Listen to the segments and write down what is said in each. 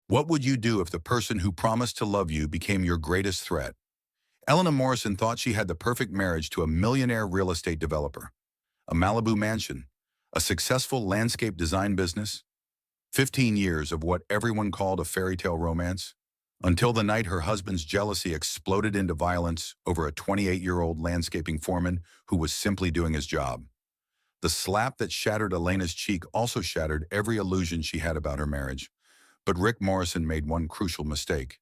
What would you do if the person who promised to love you became your greatest threat? Elena Morrison thought she had the perfect marriage to a millionaire real estate developer, a Malibu mansion, a successful landscape design business, 15 years of what everyone called a fairy tale romance, until the night her husband's jealousy exploded into violence over a 28-year-old landscaping foreman who was simply doing his job. The slap that shattered Elena's cheek also shattered every illusion she had about her marriage. But Rick Morrison made one crucial mistake.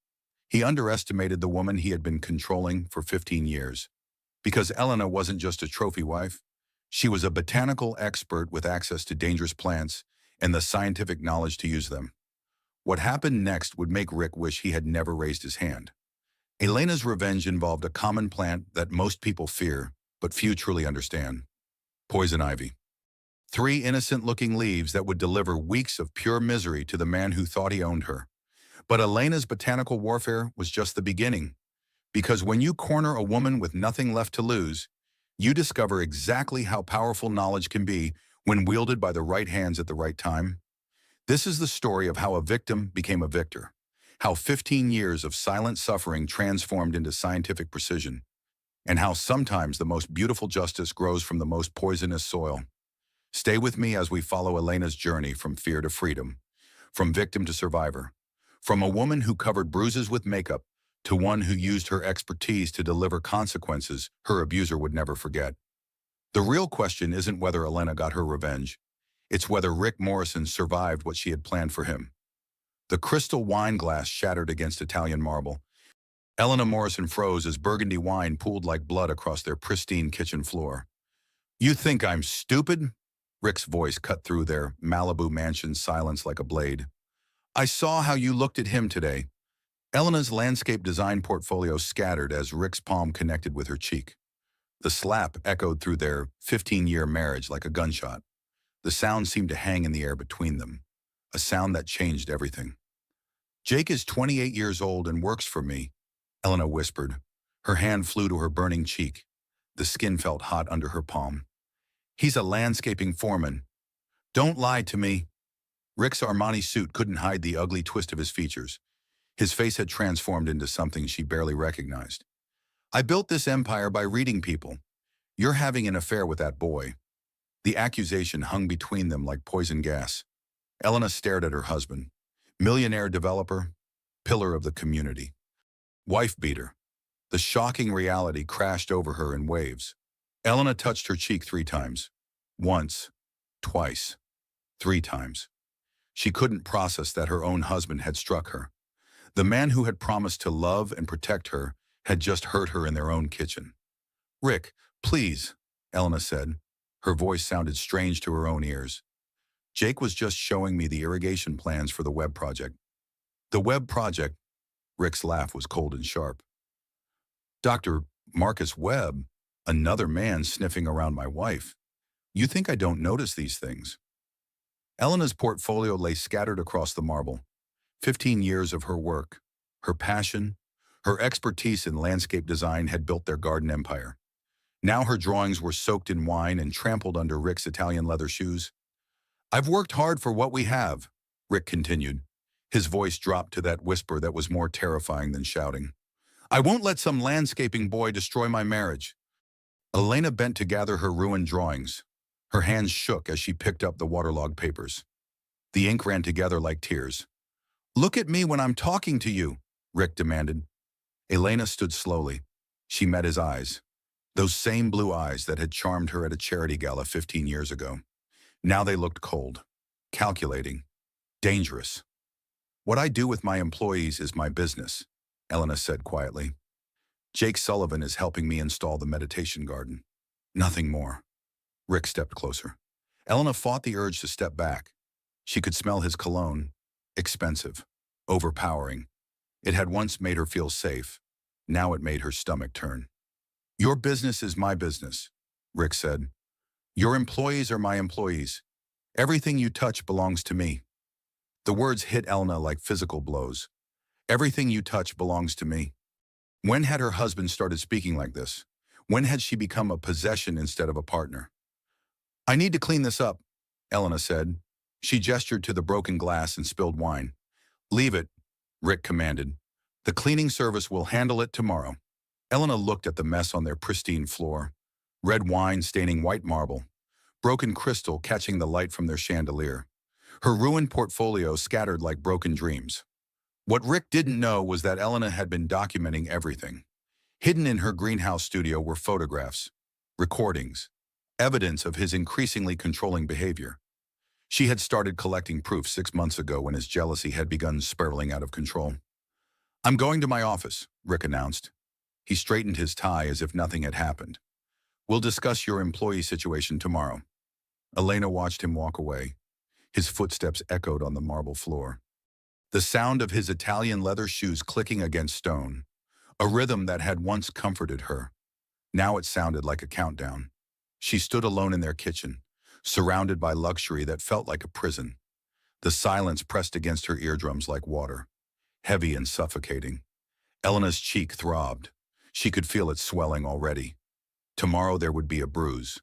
He underestimated the woman he had been controlling for 15 years. Because Elena wasn't just a trophy wife, she was a botanical expert with access to dangerous plants and the scientific knowledge to use them. What happened next would make Rick wish he had never raised his hand. Elena's revenge involved a common plant that most people fear, but few truly understand: poison ivy. Three innocent-looking leaves that would deliver weeks of pure misery to the man who thought he owned her. But Elena's botanical warfare was just the beginning, because when you corner a woman with nothing left to lose, you discover exactly how powerful knowledge can be when wielded by the right hands at the right time. This is the story of how a victim became a victor, how 15 years of silent suffering transformed into scientific precision, and how sometimes the most beautiful justice grows from the most poisonous soil. Stay with me as we follow Elena's journey from fear to freedom, from victim to survivor, from a woman who covered bruises with makeup to one who used her expertise to deliver consequences her abuser would never forget. The real question isn't whether Elena got her revenge. It's whether Rick Morrison survived what she had planned for him. The crystal wine glass shattered against Italian marble. Elena Morrison froze as burgundy wine pooled like blood across their pristine kitchen floor. "You think I'm stupid?" Rick's voice cut through their Malibu mansion's silence like a blade. "I saw how you looked at him today." Elena's landscape design portfolio scattered as Rick's palm connected with her cheek. The slap echoed through their 15-year marriage like a gunshot. The sound seemed to hang in the air between them, a sound that changed everything. "Jake is 28 years old and works for me," Elena whispered. Her hand flew to her burning cheek. The skin felt hot under her palm. "He's a landscaping foreman." "Don't lie to me." Rick's Armani suit couldn't hide the ugly twist of his features. His face had transformed into something she barely recognized. "I built this empire by reading people. You're having an affair with that boy." The accusation hung between them like poison gas. Elena stared at her husband. Millionaire developer, pillar of the community. Wife beater. The shocking reality crashed over her in waves. Elena touched her cheek 3 times. Once, twice, 3 times. She couldn't process that her own husband had struck her. The man who had promised to love and protect her had just hurt her in their own kitchen. "Rick, please," Elena said. Her voice sounded strange to her own ears. "Jake was just showing me the irrigation plans for the web project." "The web project?" Rick's laugh was cold and sharp. "Dr. Marcus Webb, another man sniffing around my wife. You think I don't notice these things?" Elena's portfolio lay scattered across the marble. 15 years of her work, her passion, her expertise in landscape design had built their garden empire. Now her drawings were soaked in wine and trampled under Rick's Italian leather shoes. "I've worked hard for what we have," Rick continued. His voice dropped to that whisper that was more terrifying than shouting. "I won't let some landscaping boy destroy my marriage." Elena bent to gather her ruined drawings. Her hands shook as she picked up the waterlogged papers. The ink ran together like tears. "Look at me when I'm talking to you," Rick demanded. Elena stood slowly. She met his eyes. Those same blue eyes that had charmed her at a charity gala 15 years ago. Now they looked cold, calculating, dangerous. "What I do with my employees is my business," Elena said quietly. "Jake Sullivan is helping me install the meditation garden. Nothing more." Rick stepped closer. Elena fought the urge to step back. She could smell his cologne, expensive, overpowering. It had once made her feel safe. Now it made her stomach turn. "Your business is my business," Rick said. "Your employees are my employees. Everything you touch belongs to me." The words hit Elena like physical blows. "Everything you touch belongs to me." When had her husband started speaking like this? When had she become a possession instead of a partner? "I need to clean this up," Elena said. She gestured to the broken glass and spilled wine. Leave it, Rick commanded. The cleaning service will handle it tomorrow. Elena looked at the mess on their pristine floor. Red wine staining white marble, broken crystal catching the light from their chandelier. Her ruined portfolio scattered like broken dreams. What Rick didn't know was that Elena had been documenting everything. Hidden in her greenhouse studio were photographs, recordings, evidence of his increasingly controlling behavior. She had started collecting proof 6 months ago when his jealousy had begun spiraling out of control. I'm going to my office, Rick announced. He straightened his tie as if nothing had happened. We'll discuss your employee situation tomorrow. Elena watched him walk away. His footsteps echoed on the marble floor. The sound of his Italian leather shoes clicking against stone, a rhythm that had once comforted her. Now it sounded like a countdown. She stood alone in their kitchen, surrounded by luxury that felt like a prison. The silence pressed against her eardrums like water, heavy and suffocating. Elena's cheek throbbed. She could feel it swelling already. Tomorrow there would be a bruise.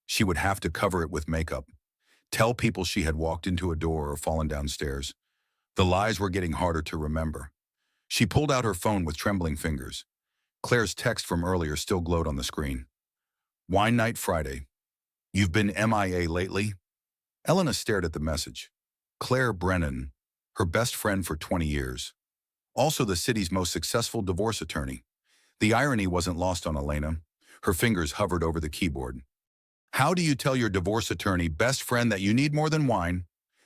She would have to cover it with makeup, tell people she had walked into a door or fallen downstairs. The lies were getting harder to remember. She pulled out her phone with trembling fingers. Claire's text from earlier still glowed on the screen. Wine night Friday. You've been MIA lately? Elena stared at the message. Claire Brennan, her best friend for 20 years. Also the city's most successful divorce attorney. The irony wasn't lost on Elena. Her fingers hovered over the keyboard. How do you tell your divorce attorney best friend that you need more than wine?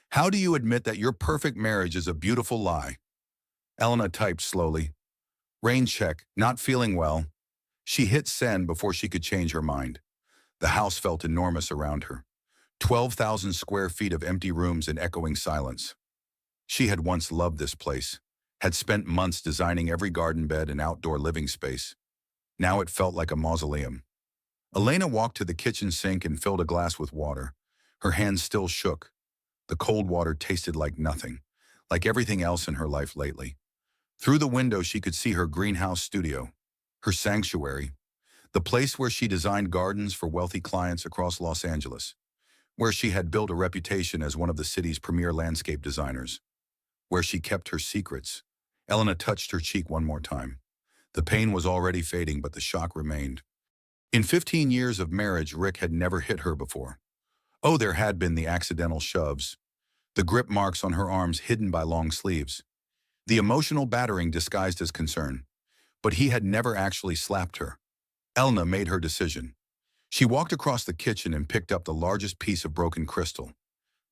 How do you admit that your perfect marriage is a beautiful lie? Elena typed slowly. Rain check, not feeling well. She hit send before she could change her mind. The house felt enormous around her. 12,000 square feet of empty rooms and echoing silence. She had once loved this place, had spent months designing every garden bed and outdoor living space. Now it felt like a mausoleum. Elena walked to the kitchen sink and filled a glass with water. Her hands still shook. The cold water tasted like nothing, like everything else in her life lately. Through the window she could see her greenhouse studio, her sanctuary, the place where she designed gardens for wealthy clients across Los Angeles, where she had built a reputation as one of the city's premier landscape designers, where she kept her secrets. Elena touched her cheek one more time. The pain was already fading, but the shock remained. In 15 years of marriage, Rick had never hit her before. Oh, there had been the accidental shoves, the grip marks on her arms hidden by long sleeves, the emotional battering disguised as concern. But he had never actually slapped her. Elena made her decision. She walked across the kitchen and picked up the largest piece of broken crystal.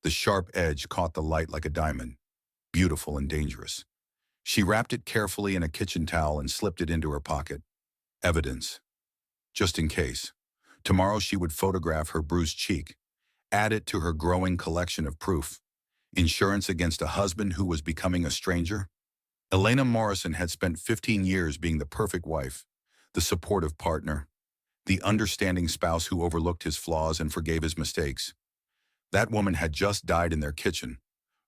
The sharp edge caught the light like a diamond, beautiful and dangerous. She wrapped it carefully in a kitchen towel and slipped it into her pocket. Evidence. Just in case. Tomorrow she would photograph her bruised cheek, add it to her growing collection of proof. Insurance against a husband who was becoming a stranger. Elena Morrison had spent 15 years being the perfect wife, the supportive partner, the understanding spouse who overlooked his flaws and forgave his mistakes. That woman had just died in their kitchen,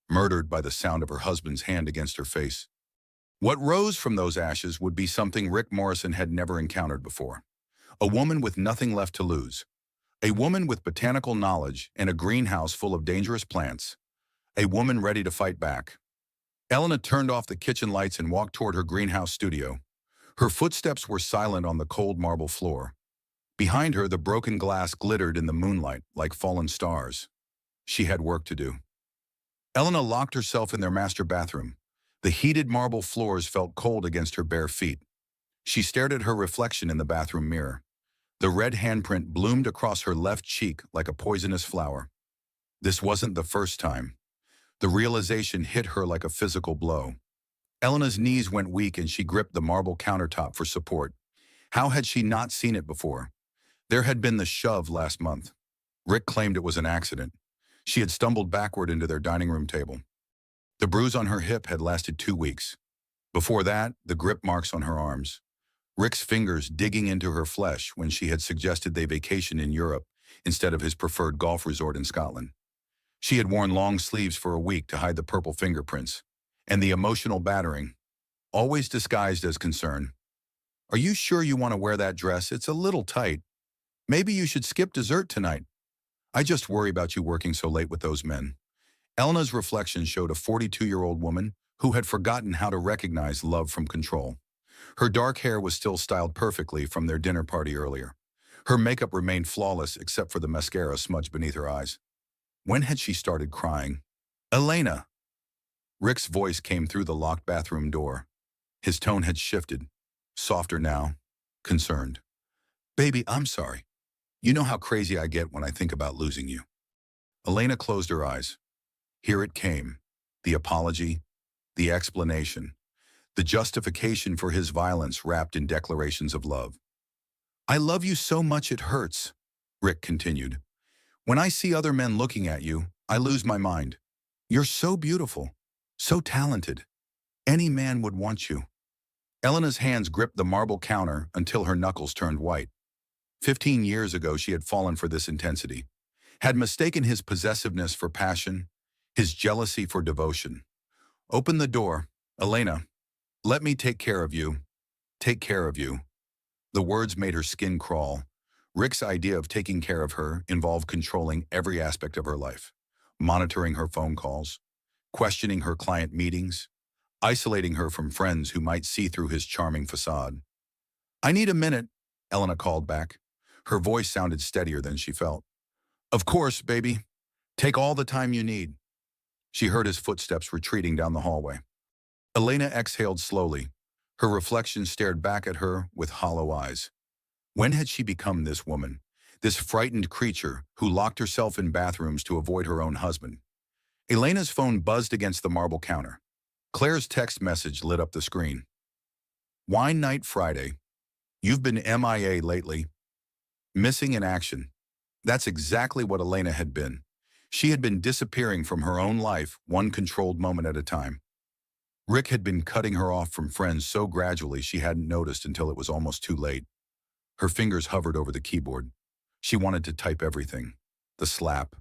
murdered by the sound of her husband's hand against her face. What rose from those ashes would be something Rick Morrison had never encountered before. A woman with nothing left to lose. A woman with botanical knowledge and a greenhouse full of dangerous plants. A woman ready to fight back. Elena turned off the kitchen lights and walked toward her greenhouse studio. Her footsteps were silent on the cold marble floor. Behind her, the broken glass glittered in the moonlight like fallen stars. She had work to do. Elena locked herself in their master bathroom. The heated marble floors felt cold against her bare feet. She stared at her reflection in the bathroom mirror. The red handprint bloomed across her left cheek like a poisonous flower. This wasn't the first time. The realization hit her like a physical blow. Elena's knees went weak and she gripped the marble countertop for support. How had she not seen it before? There had been the shove last month. Rick claimed it was an accident. She had stumbled backward into their dining room table. The bruise on her hip had lasted 2 weeks. Before that, the grip marks on her arms. Rick's fingers digging into her flesh when she had suggested they vacation in Europe instead of his preferred golf resort in Scotland. She had worn long sleeves for a week to hide the purple fingerprints. And the emotional battering, always disguised as concern. Are you sure you want to wear that dress? It's a little tight. Maybe you should skip dessert tonight. I just worry about you working so late with those men. Elena's reflection showed a 42-year-old woman who had forgotten how to recognize love from control. Her dark hair was still styled perfectly from their dinner party earlier. Her makeup remained flawless except for the mascara smudged beneath her eyes. When had she started crying? Elena! Rick's voice came through the locked bathroom door. His tone had shifted, softer now, concerned. Baby, I'm sorry. You know how crazy I get when I think about losing you. Elena closed her eyes. Here it came. The apology, the explanation, the justification for his violence wrapped in declarations of love. I love you so much it hurts, Rick continued. When I see other men looking at you, I lose my mind. You're so beautiful, so talented. Any man would want you. Elena's hands gripped the marble counter until her knuckles turned white. 15 years ago, she had fallen for this intensity, had mistaken his possessiveness for passion, his jealousy for devotion. Open the door, Elena. Let me take care of you. Take care of you. The words made her skin crawl. Rick's idea of taking care of her involved controlling every aspect of her life, monitoring her phone calls, questioning her client meetings, isolating her from friends who might see through his charming facade. I need a minute, Elena called back. Her voice sounded steadier than she felt. Of course, baby. Take all the time you need. She heard his footsteps retreating down the hallway. Elena exhaled slowly. Her reflection stared back at her with hollow eyes. When had she become this woman, this frightened creature who locked herself in bathrooms to avoid her own husband? Elena's phone buzzed against the marble counter. Claire's text message lit up the screen. Wine night Friday. You've been MIA lately. Missing in action. That's exactly what Elena had been. She had been disappearing from her own life, one controlled moment at a time. Rick had been cutting her off from friends so gradually she hadn't noticed until it was almost too late. Her fingers hovered over the keyboard. She wanted to type everything. The slap,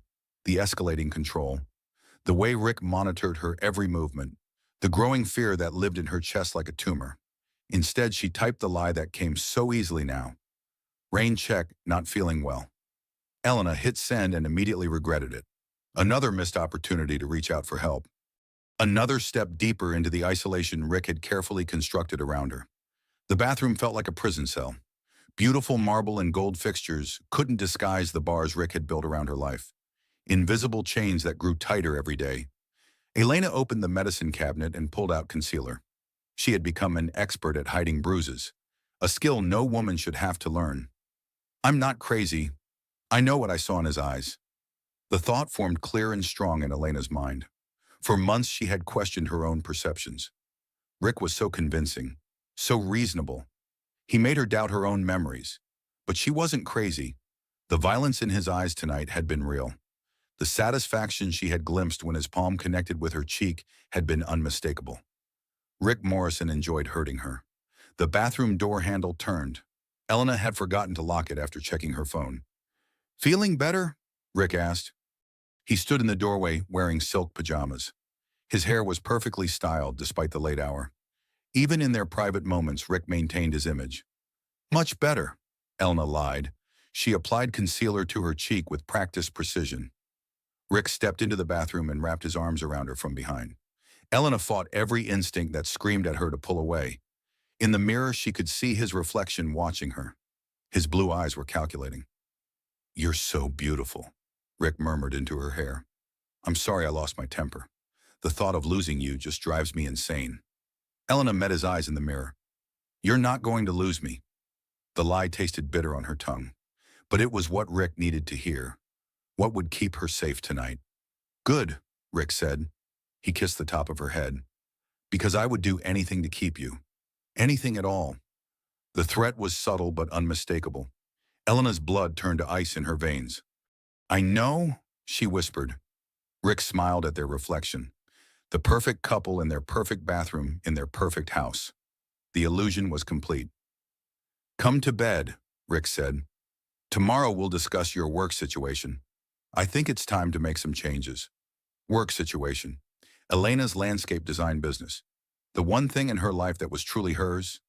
the escalating control, the way Rick monitored her every movement, the growing fear that lived in her chest like a tumor. Instead, she typed the lie that came so easily now. Rain check, not feeling well. Elena hit send and immediately regretted it. Another missed opportunity to reach out for help. Another step deeper into the isolation Rick had carefully constructed around her. The bathroom felt like a prison cell. Beautiful marble and gold fixtures couldn't disguise the bars Rick had built around her life. Invisible chains that grew tighter every day. Elena opened the medicine cabinet and pulled out concealer. She had become an expert at hiding bruises, a skill no woman should have to learn. I'm not crazy. I know what I saw in his eyes. The thought formed clear and strong in Elena's mind. For months she had questioned her own perceptions. Rick was so convincing, so reasonable. He made her doubt her own memories. But she wasn't crazy. The violence in his eyes tonight had been real. The satisfaction she had glimpsed when his palm connected with her cheek had been unmistakable. Rick Morrison enjoyed hurting her. The bathroom door handle turned. Elena had forgotten to lock it after checking her phone. Feeling better? Rick asked. He stood in the doorway wearing silk pajamas. His hair was perfectly styled despite the late hour. Even in their private moments, Rick maintained his image. Much better, Elena lied. She applied concealer to her cheek with practiced precision. Rick stepped into the bathroom and wrapped his arms around her from behind. Elena fought every instinct that screamed at her to pull away. In the mirror, she could see his reflection watching her. His blue eyes were calculating. You're so beautiful, Rick murmured into her hair. I'm sorry I lost my temper. The thought of losing you just drives me insane. Elena met his eyes in the mirror. You're not going to lose me. The lie tasted bitter on her tongue. But it was what Rick needed to hear. What would keep her safe tonight? Good, Rick said. He kissed the top of her head. Because I would do anything to keep you. Anything at all. The threat was subtle but unmistakable. Elena's blood turned to ice in her veins. I know, she whispered. Rick smiled at their reflection. The perfect couple in their perfect bathroom in their perfect house. The illusion was complete. Come to bed, Rick said. Tomorrow we'll discuss your work situation. I think it's time to make some changes. Work situation. Elena's landscape design business. The one thing in her life that was truly hers.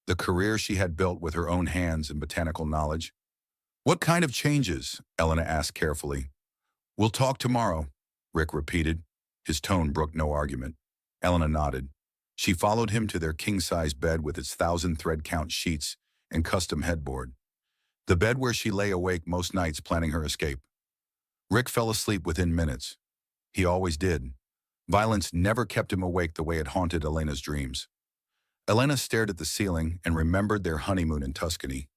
The career she had built with her own hands and botanical knowledge. What kind of changes? Elena asked carefully. We'll talk tomorrow, Rick repeated. His tone brooked no argument. Elena nodded. She followed him to their king-size bed with its 1,000 thread-count sheets and custom headboard. The bed where she lay awake most nights planning her escape. Rick fell asleep within minutes. He always did. Violence never kept him awake the way it haunted Elena's dreams. Elena stared at the ceiling and remembered their honeymoon in Tuscany.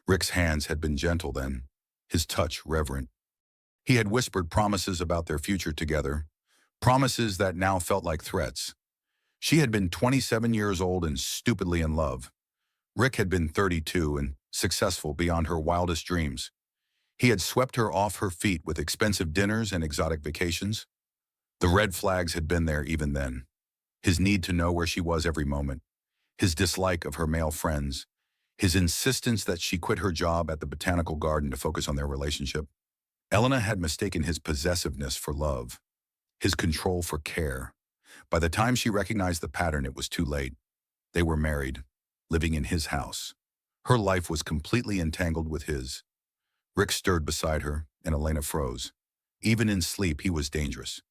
Rick's hands had been gentle then, his touch reverent. He had whispered promises about their future together, promises that now felt like threats. She had been 27 years old and stupidly in love. Rick had been 32 and successful beyond her wildest dreams. He had swept her off her feet with expensive dinners and exotic vacations. The red flags had been there even then. His need to know where she was every moment, his dislike of her male friends, his insistence that she quit her job at the botanical garden to focus on their relationship. Elena had mistaken his possessiveness for love, his control for care. By the time she recognized the pattern, it was too late. They were married, living in his house. Her life was completely entangled with his. Rick stirred beside her, and Elena froze. Even in sleep, he was dangerous.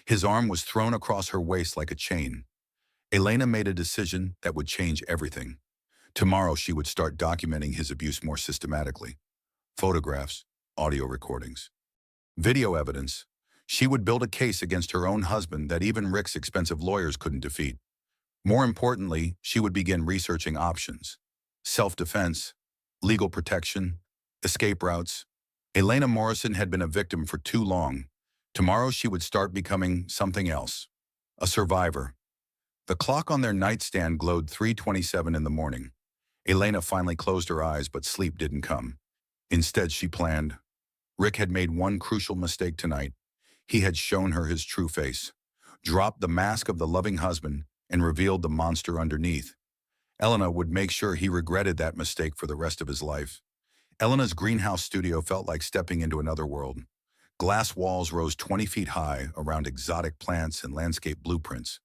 His arm was thrown across her waist like a chain. Elena made a decision that would change everything. Tomorrow, she would start documenting his abuse more systematically. Photographs, audio recordings, video evidence. She would build a case against her own husband that even Rick's expensive lawyers couldn't defeat. More importantly, she would begin researching options. Self-defense, legal protection, escape routes. Elena Morrison had been a victim for too long. Tomorrow she would start becoming something else. A survivor. The clock on their nightstand glowed 3:27 in the morning. Elena finally closed her eyes, but sleep didn't come. Instead, she planned. Rick had made one crucial mistake tonight. He had shown her his true face, dropped the mask of the loving husband, and revealed the monster underneath. Elena would make sure he regretted that mistake for the rest of his life. Elena's greenhouse studio felt like stepping into another world. Glass walls rose 20 feet high around exotic plants and landscape blueprints.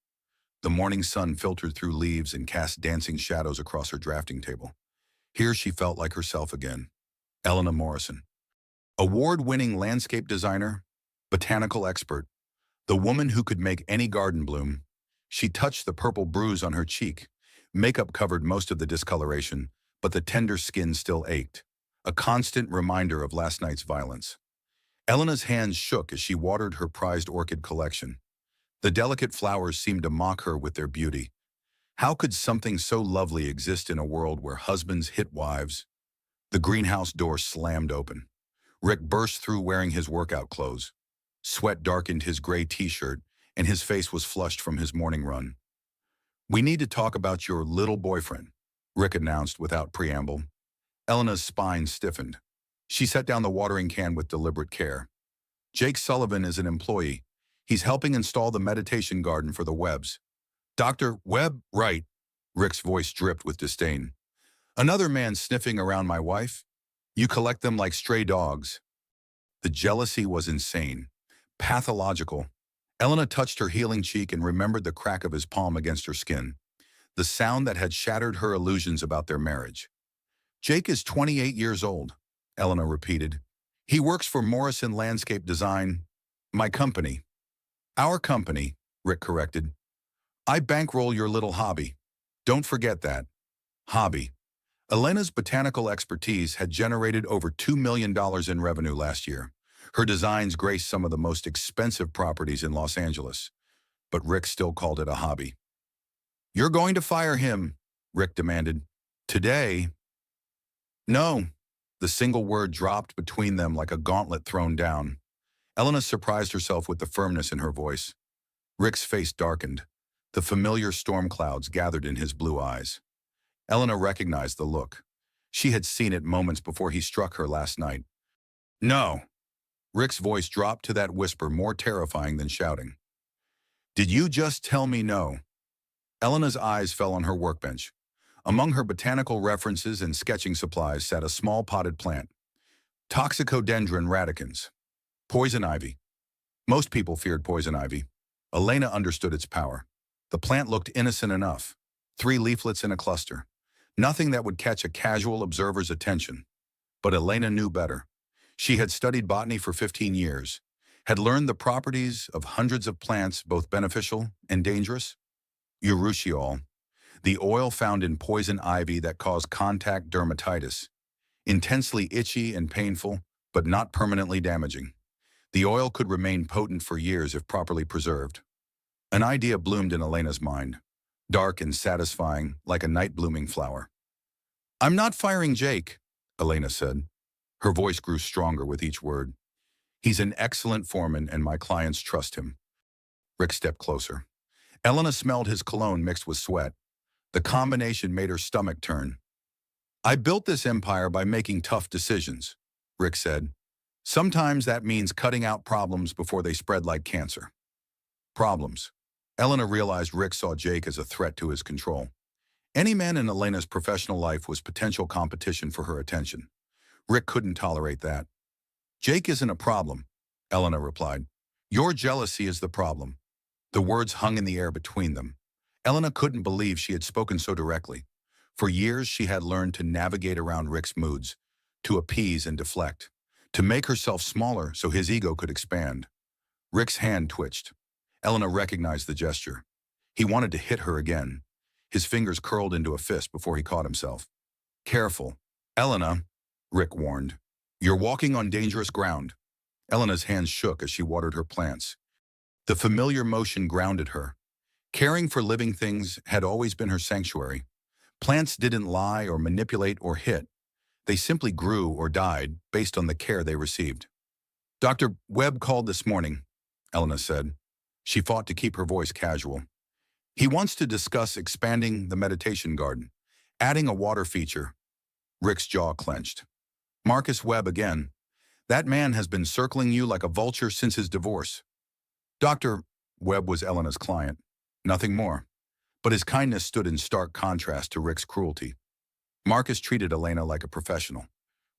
The morning sun filtered through leaves and cast dancing shadows across her drafting table. Here she felt like herself again. Elena Morrison. Award-winning landscape designer, botanical expert, the woman who could make any garden bloom. She touched the purple bruise on her cheek. Makeup covered most of the discoloration, but the tender skin still ached, a constant reminder of last night's violence. Elena's hands shook as she watered her prized orchid collection. The delicate flowers seemed to mock her with their beauty. How could something so lovely exist in a world where husbands hit wives? The greenhouse door slammed open. Rick burst through wearing his workout clothes. Sweat darkened his gray t-shirt, and his face was flushed from his morning run. "We need to talk about your little boyfriend," Rick announced without preamble. Elena's spine stiffened. She set down the watering can with deliberate care. "Jake Sullivan is an employee. He's helping install the meditation garden for the Webbs." "Dr. Webb, right." Rick's voice dripped with disdain. "Another man sniffing around my wife? You collect them like stray dogs." The jealousy was insane, pathological. Elena touched her healing cheek and remembered the crack of his palm against her skin, the sound that had shattered her illusions about their marriage. "Jake is 28 years old," Elena repeated. "He works for Morrison Landscape Design, my company." "Our company," Rick corrected. "I bankroll your little hobby. Don't forget that." Hobby. Elena's botanical expertise had generated over $2 million in revenue last year. Her designs graced some of the most expensive properties in Los Angeles. But Rick still called it a hobby. "You're going to fire him," Rick demanded. "Today." "No." The single word dropped between them like a gauntlet thrown down. Elena surprised herself with the firmness in her voice. Rick's face darkened. The familiar storm clouds gathered in his blue eyes. Elena recognized the look. She had seen it moments before he struck her last night. "No." Rick's voice dropped to that whisper more terrifying than shouting. "Did you just tell me no?" Elena's eyes fell on her workbench. Among her botanical references and sketching supplies sat a small potted plant. Toxicodendron radicans. Poison ivy. Most people feared poison ivy. Elena understood its power. The plant looked innocent enough. 3 leaflets in a cluster. Nothing that would catch a casual observer's attention. But Elena knew better. She had studied botany for 15 years, had learned the properties of hundreds of plants, both beneficial and dangerous. urushiol, the oil found in poison ivy that caused contact dermatitis, intensely itchy and painful, but not permanently damaging. The oil could remain potent for years if properly preserved. An idea bloomed in Elena's mind, dark and satisfying, like a night-blooming flower. "I'm not firing Jake," Elena said. Her voice grew stronger with each word. "He's an excellent foreman and my clients trust him." Rick stepped closer. Elena smelled his cologne mixed with sweat. The combination made her stomach turn. "I built this empire by making tough decisions," Rick said. "Sometimes that means cutting out problems before they spread like cancer." Problems. Elena realized Rick saw Jake as a threat to his control. Any man in Elena's professional life was potential competition for her attention. Rick couldn't tolerate that. "Jake isn't a problem," Elena replied. "Your jealousy is the problem." The words hung in the air between them. Elena couldn't believe she had spoken so directly. For years, she had learned to navigate around Rick's moods, to appease and deflect, to make herself smaller so his ego could expand. Rick's hand twitched. Elena recognized the gesture. He wanted to hit her again. His fingers curled into a fist before he caught himself. "Careful. Elena," Rick warned. "You're walking on dangerous ground." Elena's hands shook as she watered her plants. The familiar motion grounded her. Caring for living things had always been her sanctuary. Plants didn't lie or manipulate or hit. They simply grew or died based on the care they received. "Dr. Webb called this morning," Elena said. She fought to keep her voice casual. "He wants to discuss expanding the meditation garden, adding a water feature." Rick's jaw clenched. "Marcus Webb again. That man has been circling you like a vulture since his divorce." Dr. Webb was Elena's client, nothing more. But his kindness stood in stark contrast to Rick's cruelty. Marcus treated Elena like a professional,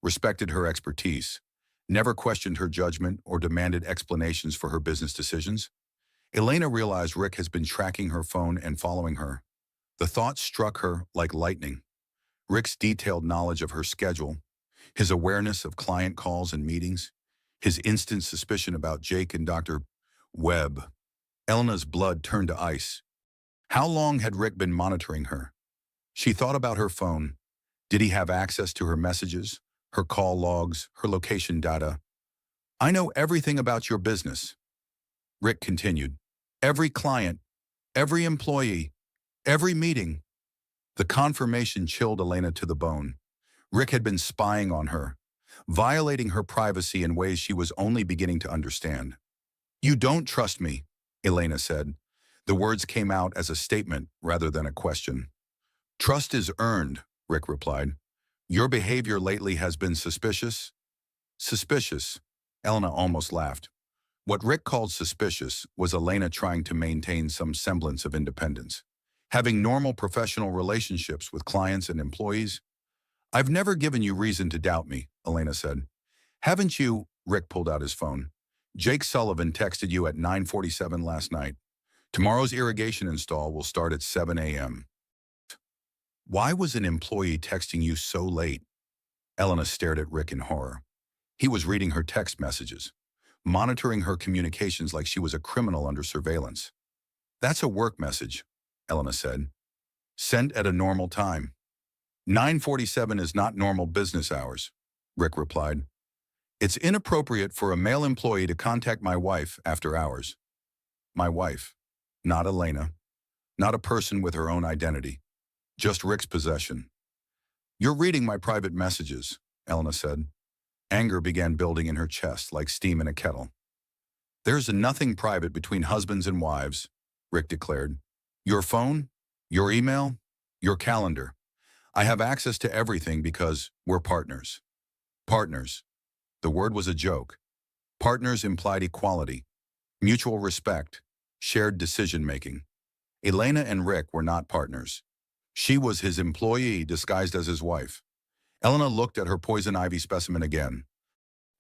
respected her expertise, never questioned her judgment or demanded explanations for her business decisions. Elena realized Rick has been tracking her phone and following her. The thought struck her like lightning. Rick's detailed knowledge of her schedule, his awareness of client calls and meetings, his instant suspicion about Jake and Dr. Webb. Elena's blood turned to ice. How long had Rick been monitoring her? She thought about her phone. Did he have access to her messages, her call logs, her location data? "I know everything about your business," Rick continued. "Every client, every employee, every meeting." The confirmation chilled Elena to the bone. Rick had been spying on her, violating her privacy in ways she was only beginning to understand. "You don't trust me," Elena said. The words came out as a statement rather than a question. "Trust is earned," Rick replied. "Your behavior lately has been suspicious." "Suspicious?" Elena almost laughed. What Rick called suspicious was Elena trying to maintain some semblance of independence, having normal professional relationships with clients and employees. "I've never given you reason to doubt me," Elena said. "Haven't you?" Rick pulled out his phone. "Jake Sullivan texted you at 9:47 last night. Tomorrow's irrigation install will start at 7 a.m. Why was an employee texting you so late?" Elena stared at Rick in horror. He was reading her text messages, monitoring her communications like she was a criminal under surveillance. "That's a work message," Elena said. "Sent at a normal time." 9:47 is not normal business hours," Rick replied. "It's inappropriate for a male employee to contact my wife after hours." My wife, not Elena, not a person with her own identity, just Rick's possession. "You're reading my private messages," Elena said. Anger began building in her chest like steam in a kettle. "There's nothing private between husbands and wives," Rick declared. "Your phone, your email, your calendar. I have access to everything because we're partners." Partners. The word was a joke. Partners implied equality, mutual respect, shared decision-making. Elena and Rick were not partners. She was his employee disguised as his wife. Elena looked at her poison ivy specimen again.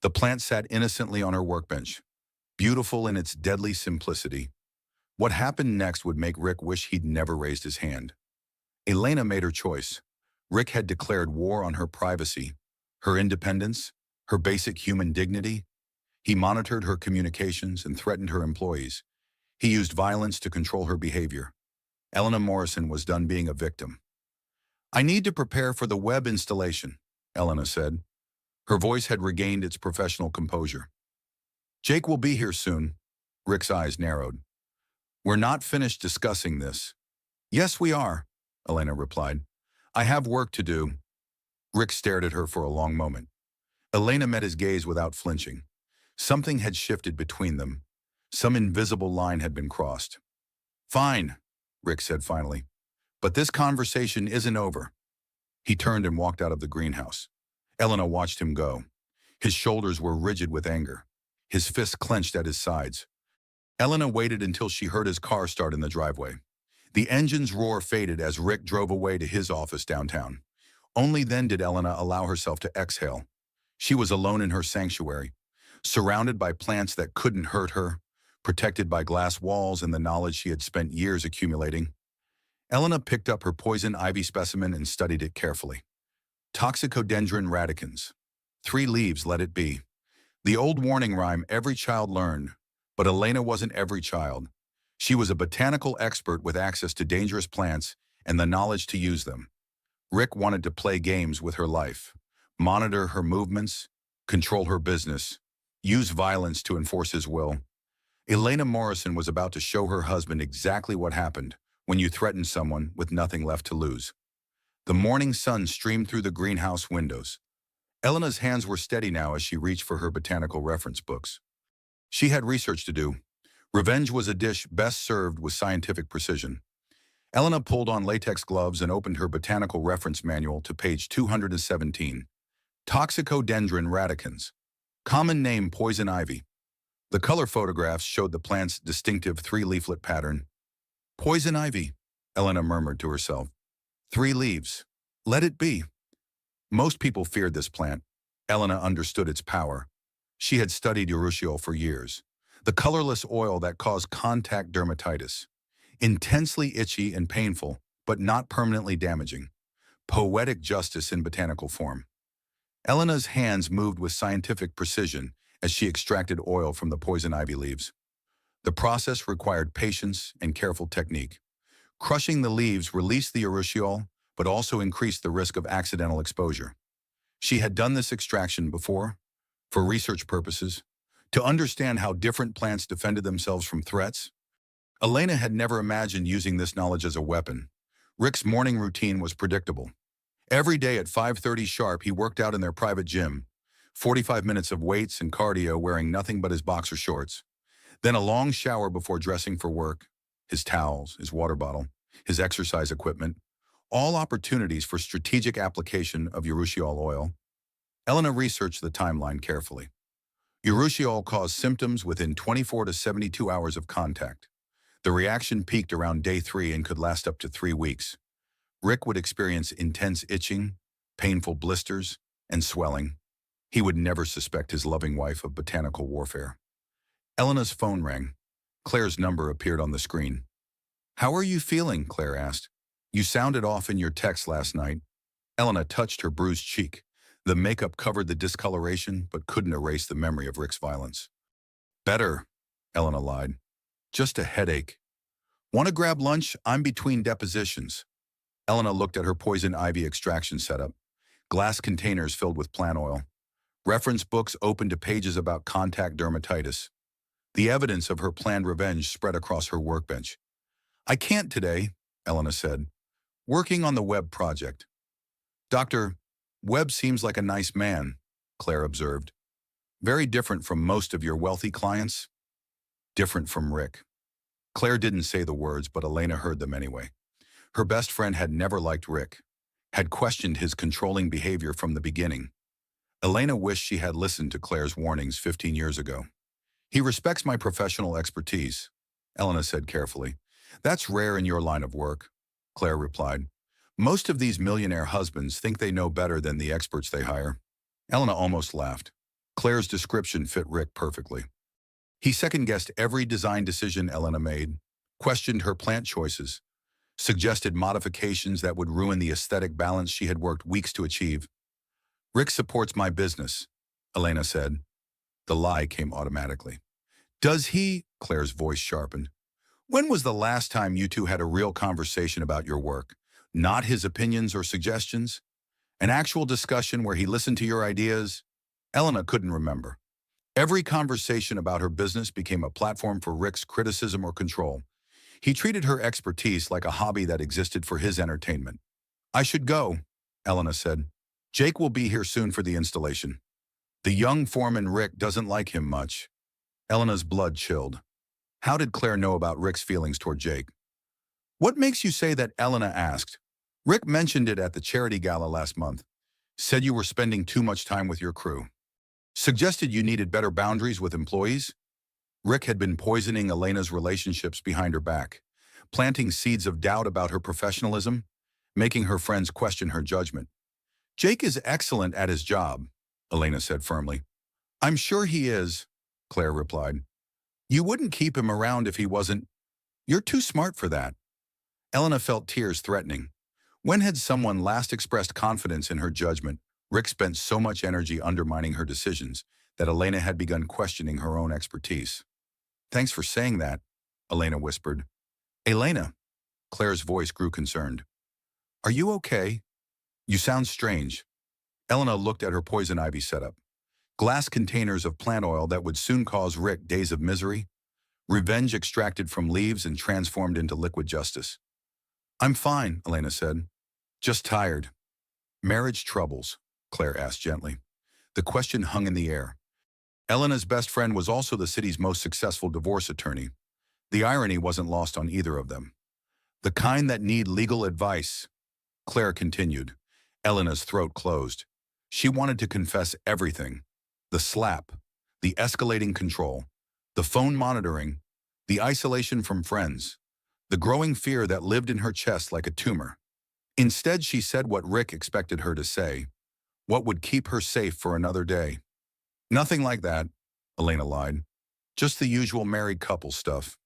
The plant sat innocently on her workbench, beautiful in its deadly simplicity. What happened next would make Rick wish he'd never raised his hand. Elena made her choice. Rick had declared war on her privacy, her independence, her basic human dignity. He monitored her communications and threatened her employees. He used violence to control her behavior. Elena Morrison was done being a victim. I need to prepare for the web installation, Elena said. Her voice had regained its professional composure. Jake will be here soon. Rick's eyes narrowed. We're not finished discussing this. Yes, we are, Elena replied. I have work to do. Rick stared at her for a long moment. Elena met his gaze without flinching. Something had shifted between them. Some invisible line had been crossed. Fine, Rick said finally. But this conversation isn't over. He turned and walked out of the greenhouse. Elena watched him go. His shoulders were rigid with anger. His fists clenched at his sides. Elena waited until she heard his car start in the driveway. The engine's roar faded as Rick drove away to his office downtown. Only then did Elena allow herself to exhale. She was alone in her sanctuary, surrounded by plants that couldn't hurt her, protected by glass walls and the knowledge she had spent years accumulating. Elena picked up her poison ivy specimen and studied it carefully. Toxicodendron radicans. 3 leaves, let it be. The old warning rhyme every child learned, but Elena wasn't every child. She was a botanical expert with access to dangerous plants and the knowledge to use them. Rick wanted to play games with her life, monitor her movements, control her business, use violence to enforce his will. Elena Morrison was about to show her husband exactly what happened when you threaten someone with nothing left to lose. The morning sun streamed through the greenhouse windows. Elena's hands were steady now as she reached for her botanical reference books. She had research to do. Revenge was a dish best served with scientific precision. Elena pulled on latex gloves and opened her botanical reference manual to page 217. Toxicodendron radicans. Common name poison ivy. The color photographs showed the plant's distinctive 3-leaflet pattern. Poison ivy, Elena murmured to herself. 3 leaves. Let it be. Most people feared this plant. Elena understood its power. She had studied urushiol for years. The colorless oil that caused contact dermatitis. Intensely itchy and painful, but not permanently damaging. Poetic justice in botanical form. Elena's hands moved with scientific precision as she extracted oil from the poison ivy leaves. The process required patience and careful technique. Crushing the leaves released the urushiol, but also increased the risk of accidental exposure. She had done this extraction before, for research purposes, to understand how different plants defended themselves from threats. Elena had never imagined using this knowledge as a weapon. Rick's morning routine was predictable. Every day at 5:30 sharp, he worked out in their private gym, 45 minutes of weights and cardio wearing nothing but his boxer shorts. Then a long shower before dressing for work, his towels, his water bottle, his exercise equipment, all opportunities for strategic application of urushiol oil. Elena researched the timeline carefully. Urushiol caused symptoms within 24 to 72 hours of contact. The reaction peaked around day 3 and could last up to 3 weeks. Rick would experience intense itching, painful blisters, and swelling. He would never suspect his loving wife of botanical warfare. Elena's phone rang. Claire's number appeared on the screen. How are you feeling? Claire asked. You sounded off in your text last night. Elena touched her bruised cheek. The makeup covered the discoloration, but couldn't erase the memory of Rick's violence. Better, Elena lied. Just a headache. Want to grab lunch? I'm between depositions. Elena looked at her poison ivy extraction setup. Glass containers filled with plant oil. Reference books open to pages about contact dermatitis. The evidence of her planned revenge spread across her workbench. I can't today, Elena said. Working on the Webb project. Dr. Webb seems like a nice man, Claire observed. Very different from most of your wealthy clients. Different from Rick. Claire didn't say the words, but Elena heard them anyway. Her best friend had never liked Rick, had questioned his controlling behavior from the beginning. Elena wished she had listened to Claire's warnings 15 years ago. He respects my professional expertise, Elena said carefully. That's rare in your line of work, Claire replied. Most of these millionaire husbands think they know better than the experts they hire. Elena almost laughed. Claire's description fit Rick perfectly. He second-guessed every design decision Elena made, questioned her plant choices, suggested modifications that would ruin the aesthetic balance she had worked weeks to achieve. Rick supports my business, Elena said. The lie came automatically. Does he? Claire's voice sharpened. When was the last time you two had a real conversation about your work? Not his opinions or suggestions? An actual discussion where he listened to your ideas? Elena couldn't remember. Every conversation about her business became a platform for Rick's criticism or control. He treated her expertise like a hobby that existed for his entertainment. I should go, Elena said. Jake will be here soon for the installation. The young foreman Rick doesn't like him much. Elena's blood chilled. How did Claire know about Rick's feelings toward Jake? What makes you say that? Elena asked. Rick mentioned it at the charity gala last month. Said you were spending too much time with your crew. Suggested you needed better boundaries with employees? Rick had been poisoning Elena's relationships behind her back, planting seeds of doubt about her professionalism, making her friends question her judgment. Jake is excellent at his job, Elena said firmly. I'm sure he is, Claire replied. You wouldn't keep him around if he wasn't. You're too smart for that. Elena felt tears threatening. When had someone last expressed confidence in her judgment? Rick spent so much energy undermining her decisions that Elena had begun questioning her own expertise. Thanks for saying that, Elena whispered. Elena, Claire's voice grew concerned. Are you okay? You sound strange. Elena looked at her poison ivy setup. Glass containers of plant oil that would soon cause Rick days of misery. Revenge extracted from leaves and transformed into liquid justice. I'm fine, Elena said. Just tired. Marriage troubles, Claire asked gently. The question hung in the air. Elena's best friend was also the city's most successful divorce attorney. The irony wasn't lost on either of them. The kind that need legal advice, Claire continued. Elena's throat closed. She wanted to confess everything. The slap, the escalating control, the phone monitoring, the isolation from friends, the growing fear that lived in her chest like a tumor. Instead, she said what Rick expected her to say, what would keep her safe for another day. Nothing like that, Elena lied. Just the usual married couple stuff.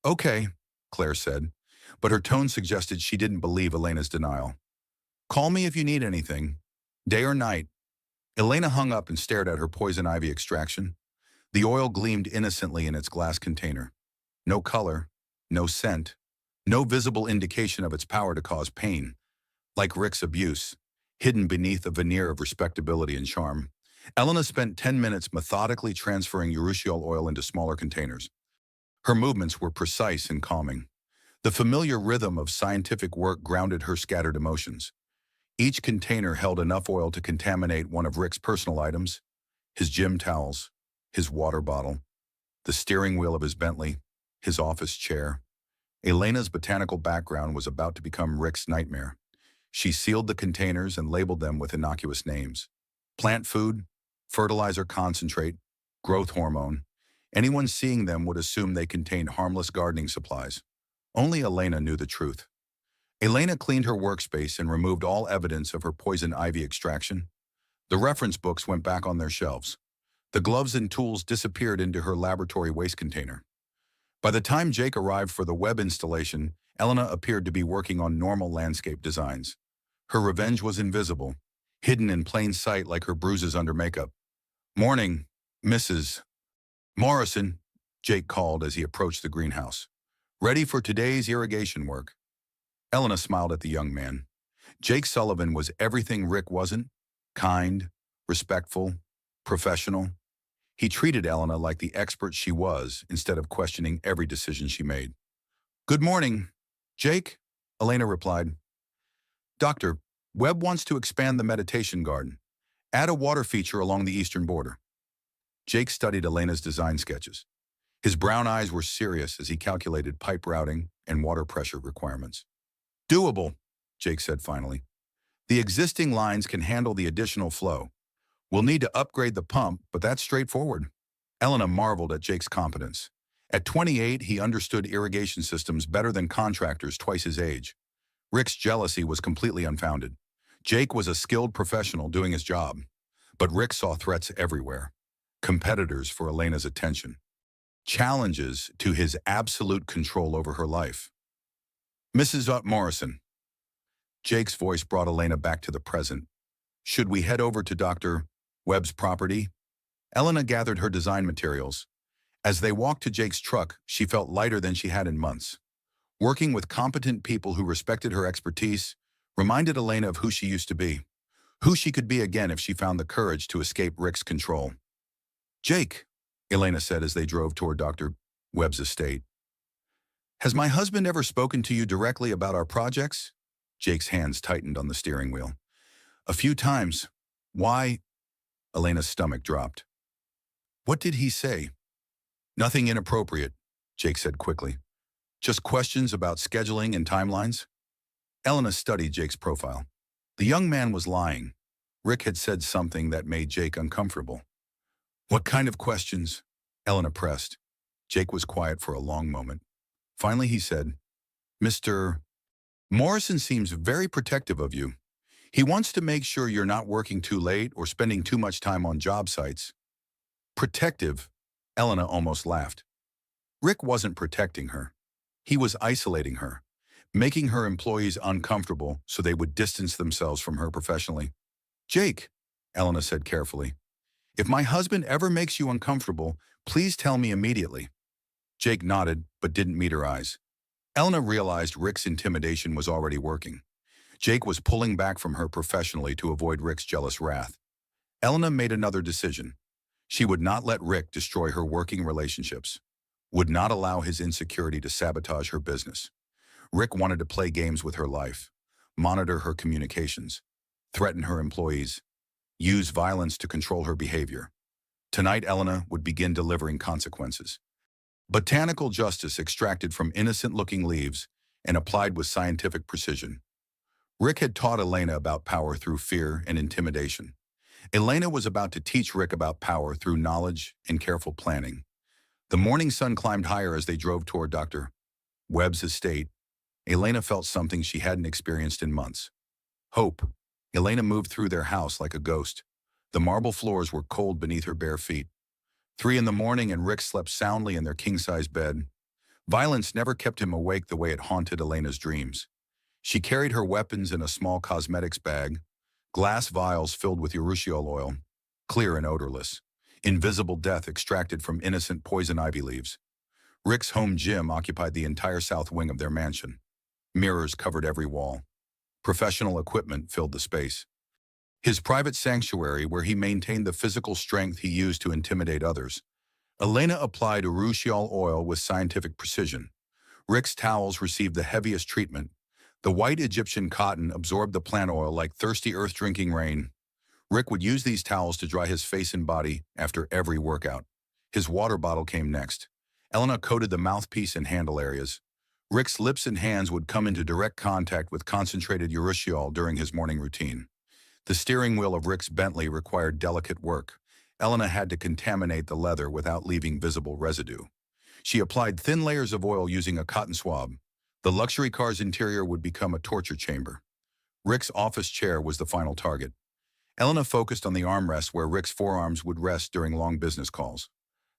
Okay, Claire said, but her tone suggested she didn't believe Elena's denial. Call me if you need anything, day or night. Elena hung up and stared at her poison ivy extraction. The oil gleamed innocently in its glass container. No color, no scent, no visible indication of its power to cause pain. Like Rick's abuse, hidden beneath a veneer of respectability and charm. Elena spent 10 minutes methodically transferring urushiol oil into smaller containers. Her movements were precise and calming. The familiar rhythm of scientific work grounded her scattered emotions. Each container held enough oil to contaminate one of Rick's personal items, his gym towels, his water bottle, the steering wheel of his Bentley, his office chair. Elena's botanical background was about to become Rick's nightmare. She sealed the containers and labeled them with innocuous names. Plant food, fertilizer concentrate, growth hormone. Anyone seeing them would assume they contained harmless gardening supplies. Only Elena knew the truth. Elena cleaned her workspace and removed all evidence of her poison ivy extraction. The reference books went back on their shelves. The gloves and tools disappeared into her laboratory waste container. By the time Jake arrived for the web installation, Elena appeared to be working on normal landscape designs. Her revenge was invisible, hidden in plain sight like her bruises under makeup. Morning, Mrs. Morrison, Jake called as he approached the greenhouse. Ready for today's irrigation work. Elena smiled at the young man. Jake Sullivan was everything Rick wasn't: kind, respectful, professional. He treated Elena like the expert she was instead of questioning every decision she made. Good morning, Jake, Elena replied. Doctor, Webb wants to expand the meditation garden. Add a water feature along the eastern border. Jake studied Elena's design sketches. His brown eyes were serious as he calculated pipe routing and water pressure requirements. Doable, Jake said finally. The existing lines can handle the additional flow. We'll need to upgrade the pump, but that's straightforward. Elena marveled at Jake's competence. At 28, he understood irrigation systems better than contractors twice his age. Rick's jealousy was completely unfounded. Jake was a skilled professional doing his job, but Rick saw threats everywhere. Competitors for Elena's attention. Challenges to his absolute control over her life. Mrs. Morrison. Jake's voice brought Elena back to the present. Should we head over to Dr. Webb's property? Elena gathered her design materials. As they walked to Jake's truck, she felt lighter than she had in months. Working with competent people who respected her expertise reminded Elena of who she used to be, who she could be again if she found the courage to escape Rick's control. "Jake," Elena said as they drove toward Dr. Webb's estate, "has my husband ever spoken to you directly about our projects?" Jake's hands tightened on the steering wheel. "A few times." "Why?" Elena's stomach dropped. "What did he say?" "Nothing inappropriate," Jake said quickly. "Just questions about scheduling and timelines." Elena studied Jake's profile. The young man was lying. Rick had said something that made Jake uncomfortable. "What kind of questions?" Elena pressed. Jake was quiet for a long moment. Finally he said, "Mr. Morrison seems very protective of you. He wants to make sure you're not working too late or spending too much time on job sites." "Protective?" Elena almost laughed. Rick wasn't protecting her. He was isolating her, making her employees uncomfortable so they would distance themselves from her professionally. "Jake," Elena said carefully, "if my husband ever makes you uncomfortable, please tell me immediately." Jake nodded, but didn't meet her eyes. Elena realized Rick's intimidation was already working. Jake was pulling back from her professionally to avoid Rick's jealous wrath. Elena made another decision. She would not let Rick destroy her working relationships, would not allow his insecurity to sabotage her business. Rick wanted to play games with her life, monitor her communications, threaten her employees, use violence to control her behavior. Tonight, Elena would begin delivering consequences. Botanical justice extracted from innocent-looking leaves and applied with scientific precision. Rick had taught Elena about power through fear and intimidation. Elena was about to teach Rick about power through knowledge and careful planning. The morning sun climbed higher as they drove toward Dr. Webb's estate. Elena felt something she hadn't experienced in months. Hope. Elena moved through their house like a ghost. The marble floors were cold beneath her bare feet. 3 in the morning and Rick slept soundly in their king-size bed. Violence never kept him awake the way it haunted Elena's dreams. She carried her weapons in a small cosmetics bag, glass vials filled with urushiol oil, clear and odorless, invisible death extracted from innocent poison ivy leaves. Rick's home gym occupied the entire south wing of their mansion. Mirrors covered every wall. Professional equipment filled the space. His private sanctuary where he maintained the physical strength he used to intimidate others. Elena applied urushiol oil with scientific precision. Rick's towels received the heaviest treatment. The white Egyptian cotton absorbed the plant oil like thirsty earth drinking rain. Rick would use these towels to dry his face and body after every workout. His water bottle came next. Elena coated the mouthpiece and handle areas. Rick's lips and hands would come into direct contact with concentrated urushiol during his morning routine. The steering wheel of Rick's Bentley required delicate work. Elena had to contaminate the leather without leaving visible residue. She applied thin layers of oil using a cotton swab. The luxury car's interior would become a torture chamber. Rick's office chair was the final target. Elena focused on the armrest where Rick's forearms would rest during long business calls.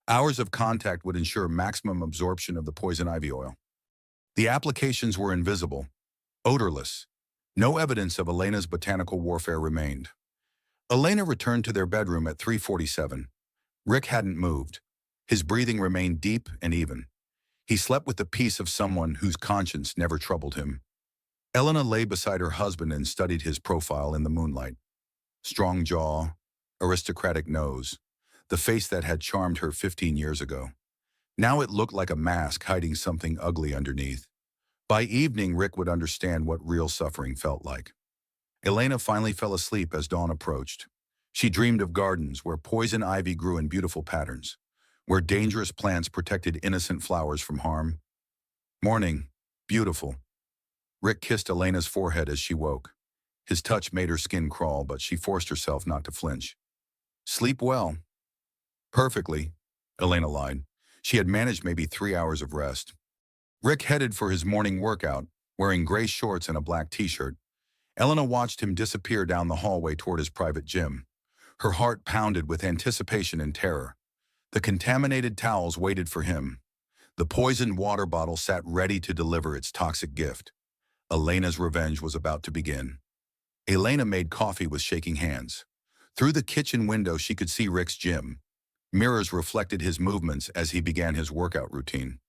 Hours of contact would ensure maximum absorption of the poison ivy oil. The applications were invisible, odorless. No evidence of Elena's botanical warfare remained. Elena returned to their bedroom at 3:47. Rick hadn't moved. His breathing remained deep and even. He slept with the peace of someone whose conscience never troubled him. Elena lay beside her husband and studied his profile in the moonlight. Strong jaw, aristocratic nose, the face that had charmed her 15 years ago. Now it looked like a mask hiding something ugly underneath. By evening, Rick would understand what real suffering felt like. Elena finally fell asleep as dawn approached. She dreamed of gardens where poison ivy grew in beautiful patterns, where dangerous plants protected innocent flowers from harm. Morning, beautiful. Rick kissed Elena's forehead as she woke. His touch made her skin crawl, but she forced herself not to flinch. Sleep well. Perfectly, Elena lied. She had managed maybe 3 hours of rest. Rick headed for his morning workout, wearing gray shorts and a black t-shirt. Elena watched him disappear down the hallway toward his private gym. Her heart pounded with anticipation and terror. The contaminated towels waited for him. The poisoned water bottle sat ready to deliver its toxic gift. Elena's revenge was about to begin. Elena made coffee with shaking hands. Through the kitchen window, she could see Rick's gym. Mirrors reflected his movements as he began his workout routine.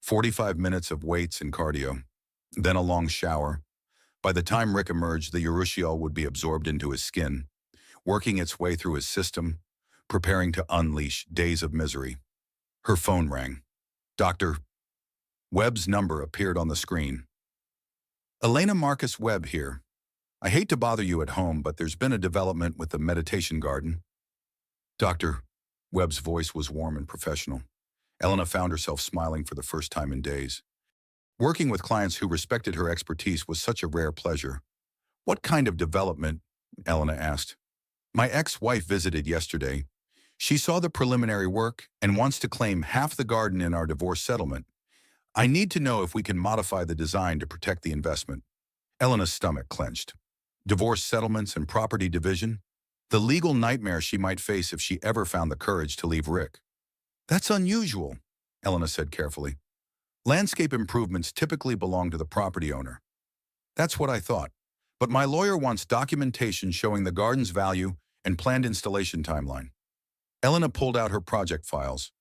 45 minutes of weights and cardio, then a long shower. By the time Rick emerged, the urushiol would be absorbed into his skin, working its way through his system, preparing to unleash days of misery. Her phone rang. Dr. Webb's number appeared on the screen. Elena Marcus Webb here. I hate to bother you at home, but there's been a development with the meditation garden. Dr. Webb's voice was warm and professional. Elena found herself smiling for the first time in days. Working with clients who respected her expertise was such a rare pleasure. What kind of development? Elena asked. My ex-wife visited yesterday. She saw the preliminary work and wants to claim half the garden in our divorce settlement. I need to know if we can modify the design to protect the investment. Elena's stomach clenched. Divorce settlements and property division? The legal nightmare she might face if she ever found the courage to leave Rick. That's unusual, Elena said carefully. Landscape improvements typically belong to the property owner. That's what I thought. But my lawyer wants documentation showing the garden's value and planned installation timeline. Elena pulled out her project files,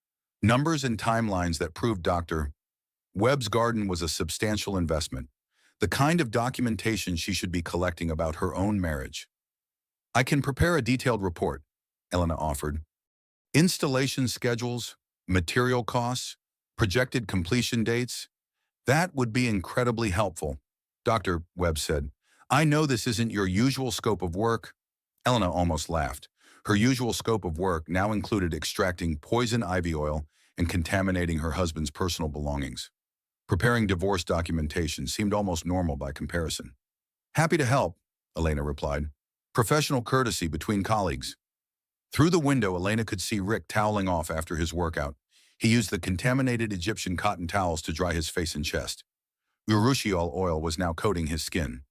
numbers and timelines that proved Dr. Webb's garden was a substantial investment, the kind of documentation she should be collecting about her own marriage. I can prepare a detailed report, Elena offered. Installation schedules, material costs, projected completion dates. That would be incredibly helpful, Dr. Webb said. I know this isn't your usual scope of work. Elena almost laughed. Her usual scope of work now included extracting poison ivy oil and contaminating her husband's personal belongings. Preparing divorce documentation seemed almost normal by comparison. Happy to help, Elena replied. Professional courtesy between colleagues. Through the window, Elena could see Rick toweling off after his workout. He used the contaminated Egyptian cotton towels to dry his face and chest. Urushiol oil was now coating his skin,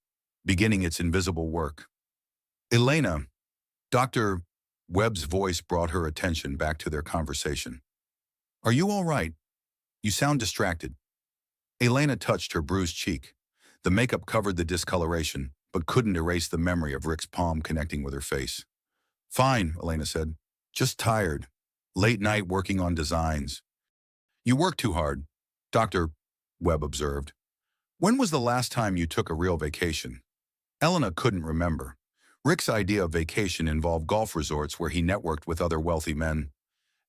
beginning its invisible work. Elena, Dr. Webb's voice brought her attention back to their conversation. Are you all right? You sound distracted. Elena touched her bruised cheek. The makeup covered the discoloration, but couldn't erase the memory of Rick's palm connecting with her face. Fine, Elena said. Just tired. Late night working on designs. You work too hard, Dr. Webb observed. When was the last time you took a real vacation? Elena couldn't remember. Rick's idea of vacation involved golf resorts where he networked with other wealthy men.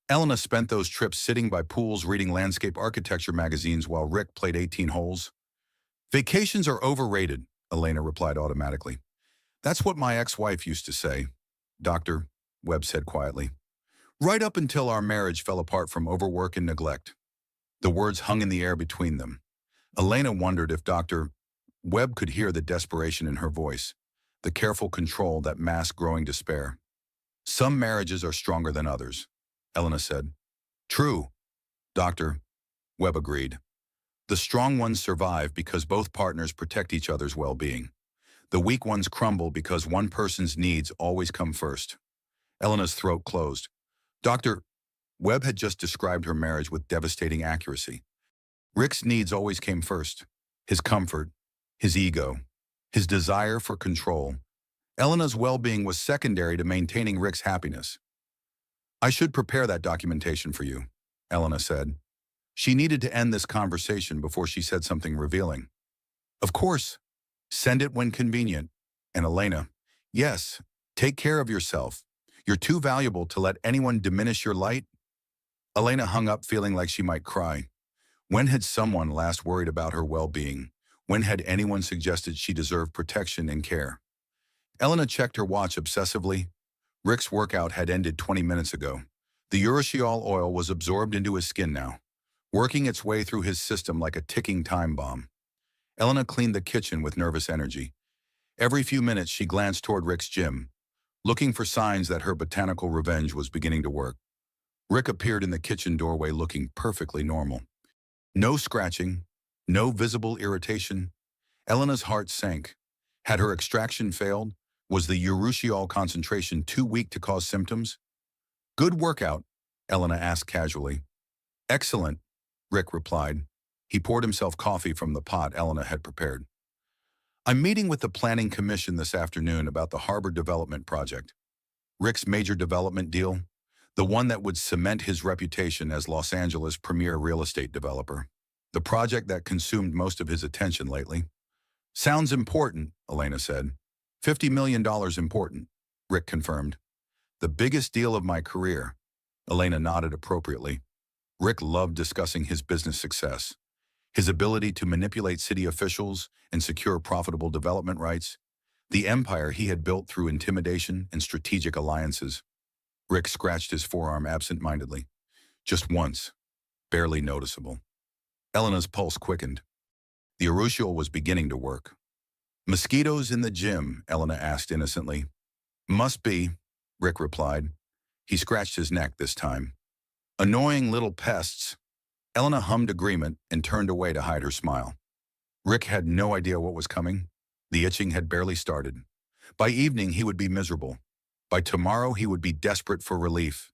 Elena spent those trips sitting by pools reading landscape architecture magazines while Rick played 18 holes. Vacations are overrated, Elena replied automatically. That's what my ex-wife used to say, Dr. Webb said quietly. Right up until our marriage fell apart from overwork and neglect. The words hung in the air between them. Elena wondered if Dr. Webb could hear the desperation in her voice, the careful control that masked growing despair. Some marriages are stronger than others, Elena said. True, Dr. Webb agreed. The strong ones survive because both partners protect each other's well-being. The weak ones crumble because one person's needs always come first. Elena's throat closed. Dr. Webb had just described her marriage with devastating accuracy. Rick's needs always came first. His comfort, his ego, his desire for control. Elena's well-being was secondary to maintaining Rick's happiness. I should prepare that documentation for you, Elena said. She needed to end this conversation before she said something revealing. Of course. Send it when convenient. And Elena, yes, take care of yourself. You're too valuable to let anyone diminish your light. Elena hung up feeling like she might cry. When had someone last worried about her well-being? When had anyone suggested she deserved protection and care? Elena checked her watch obsessively. Rick's workout had ended 20 minutes ago. The urushiol oil was absorbed into his skin now, working its way through his system like a ticking time bomb. Elena cleaned the kitchen with nervous energy. Every few minutes she glanced toward Rick's gym, looking for signs that her botanical revenge was beginning to work. Rick appeared in the kitchen doorway looking perfectly normal. No scratching, no visible irritation. Elena's heart sank. Had her extraction failed? Was the urushiol concentration too weak to cause symptoms? Good workout, Elena asked casually. Excellent, Rick replied. He poured himself coffee from the pot Elena had prepared. I'm meeting with the Planning Commission this afternoon about the Harbor Development Project. Rick's major development deal, the one that would cement his reputation as Los Angeles' premier real estate developer. The project that consumed most of his attention lately. Sounds important, Elena said. $50 million important, Rick confirmed. The biggest deal of my career. Elena nodded appropriately. Rick loved discussing his business success, his ability to manipulate city officials and secure profitable development rights, the empire he had built through intimidation and strategic alliances. Rick scratched his forearm absent-mindedly. Just once, barely noticeable. Elena's pulse quickened. The urushiol was beginning to work. Mosquitoes in the gym, Elena asked innocently. Must be, Rick replied. He scratched his neck this time. Annoying little pests. Elena hummed agreement and turned away to hide her smile. Rick had no idea what was coming. The itching had barely started. By evening, he would be miserable. By tomorrow, he would be desperate for relief.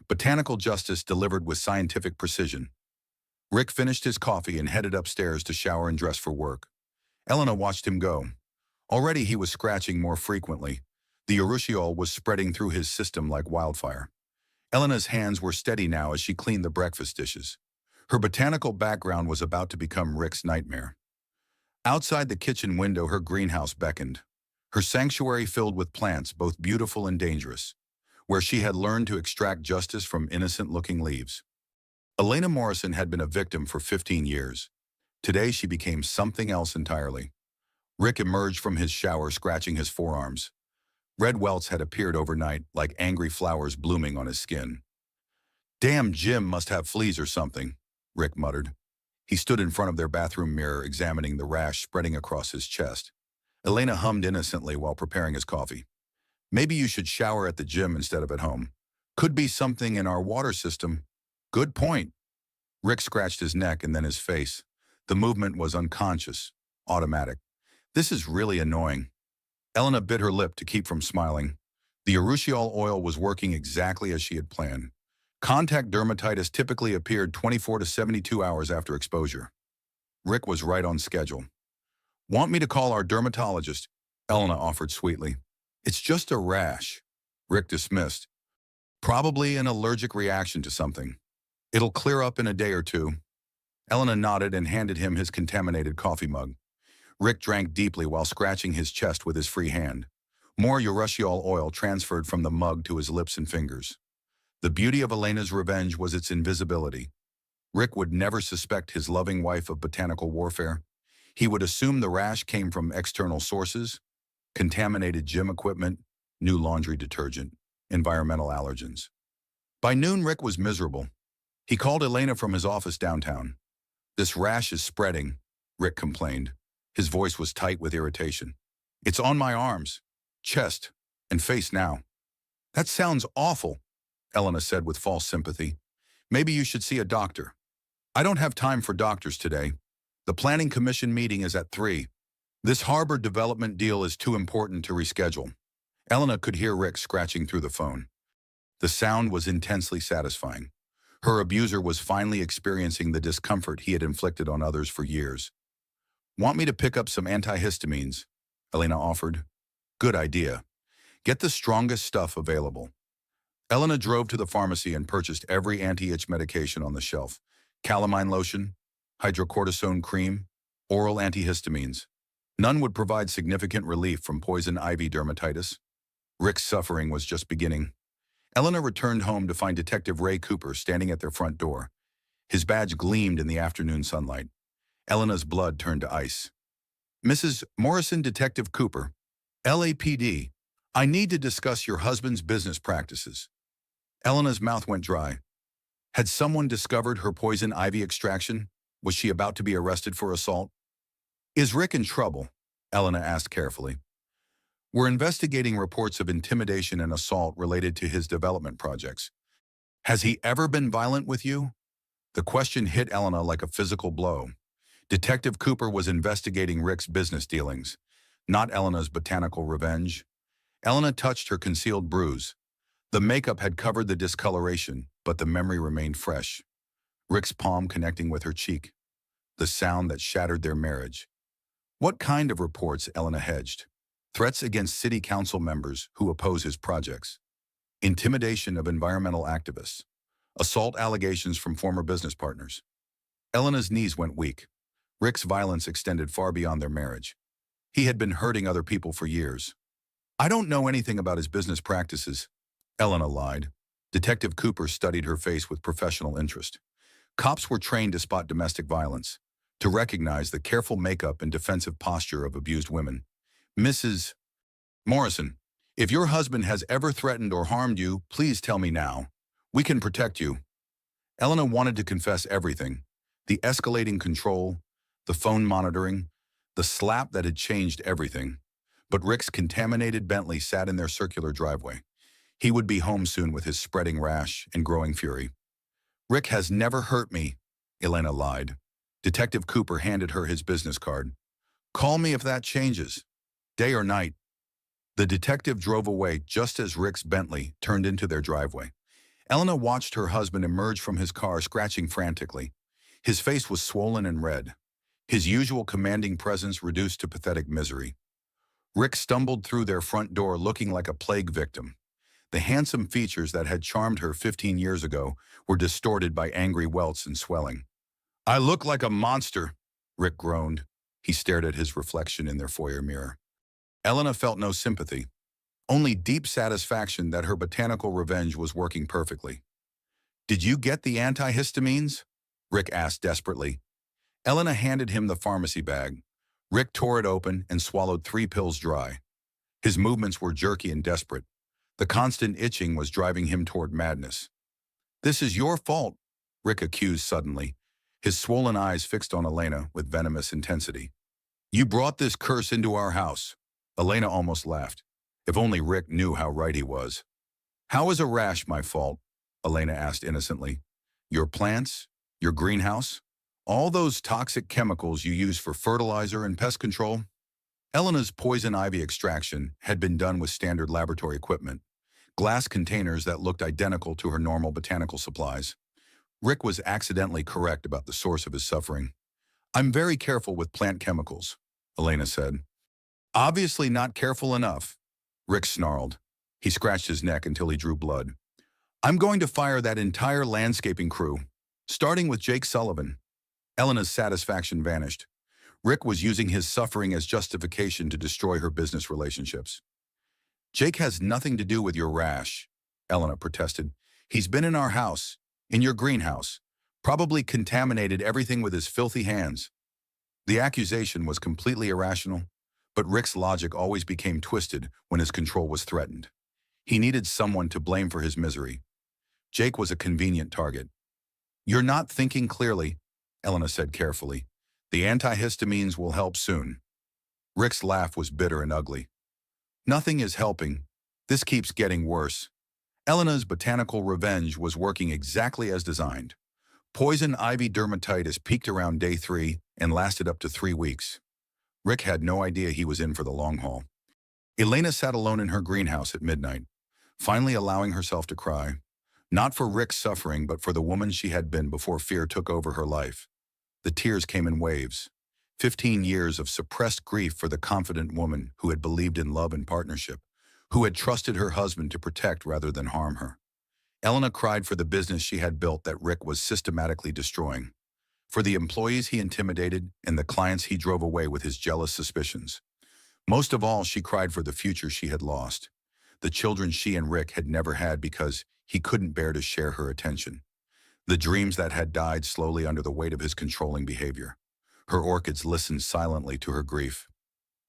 Botanical justice delivered with scientific precision. Rick finished his coffee and headed upstairs to shower and dress for work. Elena watched him go. Already he was scratching more frequently. The urushiol was spreading through his system like wildfire. Elena's hands were steady now as she cleaned the breakfast dishes. Her botanical background was about to become Rick's nightmare. Outside the kitchen window, her greenhouse beckoned. Her sanctuary filled with plants, both beautiful and dangerous, where she had learned to extract justice from innocent-looking leaves. Elena Morrison had been a victim for 15 years. Today she became something else entirely. Rick emerged from his shower scratching his forearms. Red welts had appeared overnight, like angry flowers blooming on his skin. Damn Jim must have fleas or something, Rick muttered. He stood in front of their bathroom mirror, examining the rash spreading across his chest. Elena hummed innocently while preparing his coffee. Maybe you should shower at the gym instead of at home. Could be something in our water system. Good point. Rick scratched his neck and then his face. The movement was unconscious, automatic. This is really annoying. Elena bit her lip to keep from smiling. The urushiol oil was working exactly as she had planned. Contact dermatitis typically appeared 24 to 72 hours after exposure. Rick was right on schedule. Want me to call our dermatologist? Elena offered sweetly. It's just a rash. Rick dismissed. Probably an allergic reaction to something. It'll clear up in a day or two. Elena nodded and handed him his contaminated coffee mug. Rick drank deeply while scratching his chest with his free hand. More urushiol oil transferred from the mug to his lips and fingers. The beauty of Elena's revenge was its invisibility. Rick would never suspect his loving wife of botanical warfare. He would assume the rash came from external sources, contaminated gym equipment, new laundry detergent, environmental allergens. By noon, Rick was miserable. He called Elena from his office downtown. This rash is spreading, Rick complained. His voice was tight with irritation. It's on my arms, chest, and face now. That sounds awful, Elena said with false sympathy. Maybe you should see a doctor. I don't have time for doctors today. The planning commission meeting is at 3. This harbor development deal is too important to reschedule. Elena could hear Rick scratching through the phone. The sound was intensely satisfying. Her abuser was finally experiencing the discomfort he had inflicted on others for years. Want me to pick up some antihistamines? Elena offered. Good idea. Get the strongest stuff available. Elena drove to the pharmacy and purchased every anti-itch medication on the shelf. Calamine lotion, hydrocortisone cream, oral antihistamines. None would provide significant relief from poison ivy dermatitis. Rick's suffering was just beginning. Elena returned home to find Detective Ray Cooper standing at their front door. His badge gleamed in the afternoon sunlight. Elena's blood turned to ice. Mrs. Morrison, Detective Cooper, LAPD, I need to discuss your husband's business practices. Elena's mouth went dry. Had someone discovered her poison ivy extraction? Was she about to be arrested for assault? Is Rick in trouble? Elena asked carefully. We're investigating reports of intimidation and assault related to his development projects. Has he ever been violent with you? The question hit Elena like a physical blow. Detective Cooper was investigating Rick's business dealings, not Elena's botanical revenge. Elena touched her concealed bruise. The makeup had covered the discoloration, but the memory remained fresh. Rick's palm connecting with her cheek. The sound that shattered their marriage. What kind of reports? Elena hedged. Threats against city council members who oppose his projects. intimidation of environmental activists, assault allegations from former business partners. Elena's knees went weak. Rick's violence extended far beyond their marriage. He had been hurting other people for years. I don't know anything about his business practices, Elena lied. Detective Cooper studied her face with professional interest. Cops were trained to spot domestic violence, to recognize the careful makeup and defensive posture of abused women. Mrs. Morrison, if your husband has ever threatened or harmed you, please tell me now. We can protect you. Elena wanted to confess everything. The escalating control, the phone monitoring, the slap that had changed everything. But Rick's contaminated Bentley sat in their circular driveway. He would be home soon with his spreading rash and growing fury. Rick has never hurt me, Elena lied. Detective Cooper handed her his business card. Call me if that changes, day or night. The detective drove away just as Rick's Bentley turned into their driveway. Elena watched her husband emerge from his car scratching frantically. His face was swollen and red. His usual commanding presence reduced to pathetic misery. Rick stumbled through their front door looking like a plague victim. The handsome features that had charmed her 15 years ago were distorted by angry welts and swelling. I look like a monster, Rick groaned. He stared at his reflection in their foyer mirror. Elena felt no sympathy, only deep satisfaction that her botanical revenge was working perfectly. Did you get the antihistamines? Rick asked desperately. Elena handed him the pharmacy bag. Rick tore it open and swallowed 3 pills dry. His movements were jerky and desperate. The constant itching was driving him toward madness. This is your fault, Rick accused suddenly, his swollen eyes fixed on Elena with venomous intensity. You brought this curse into our house. Elena almost laughed. If only Rick knew how right he was. How is a rash my fault? Elena asked innocently. Your plants? Your greenhouse? All those toxic chemicals you use for fertilizer and pest control? Elena's poison ivy extraction had been done with standard laboratory equipment, glass containers that looked identical to her normal botanical supplies. Rick was accidentally correct about the source of his suffering. I'm very careful with plant chemicals, Elena said. Obviously not careful enough, Rick snarled. He scratched his neck until he drew blood. I'm going to fire that entire landscaping crew, starting with Jake Sullivan. Elena's satisfaction vanished. Rick was using his suffering as justification to destroy her business relationships. Jake has nothing to do with your rash, Elena protested. He's been in our house, in your greenhouse, probably contaminated everything with his filthy hands. The accusation was completely irrational, but Rick's logic always became twisted when his control was threatened. He needed someone to blame for his misery. Jake was a convenient target. You're not thinking clearly, Elena said carefully. The antihistamines will help soon. Rick's laugh was bitter and ugly. Nothing is helping. This keeps getting worse. Elena's botanical revenge was working exactly as designed. Poison ivy dermatitis peaked around day 3 and lasted up to 3 weeks. Rick had no idea he was in for the long haul. Elena sat alone in her greenhouse at midnight, finally allowing herself to cry. Not for Rick's suffering, but for the woman she had been before fear took over her life. The tears came in waves. 15 years of suppressed grief for the confident woman who had believed in love and partnership, who had trusted her husband to protect rather than harm her. Elena cried for the business she had built that Rick was systematically destroying, for the employees he intimidated and the clients he drove away with his jealous suspicions. Most of all, she cried for the future she had lost, the children she and Rick had never had because he couldn't bear to share her attention, the dreams that had died slowly under the weight of his controlling behavior. Her orchids listened silently to her grief.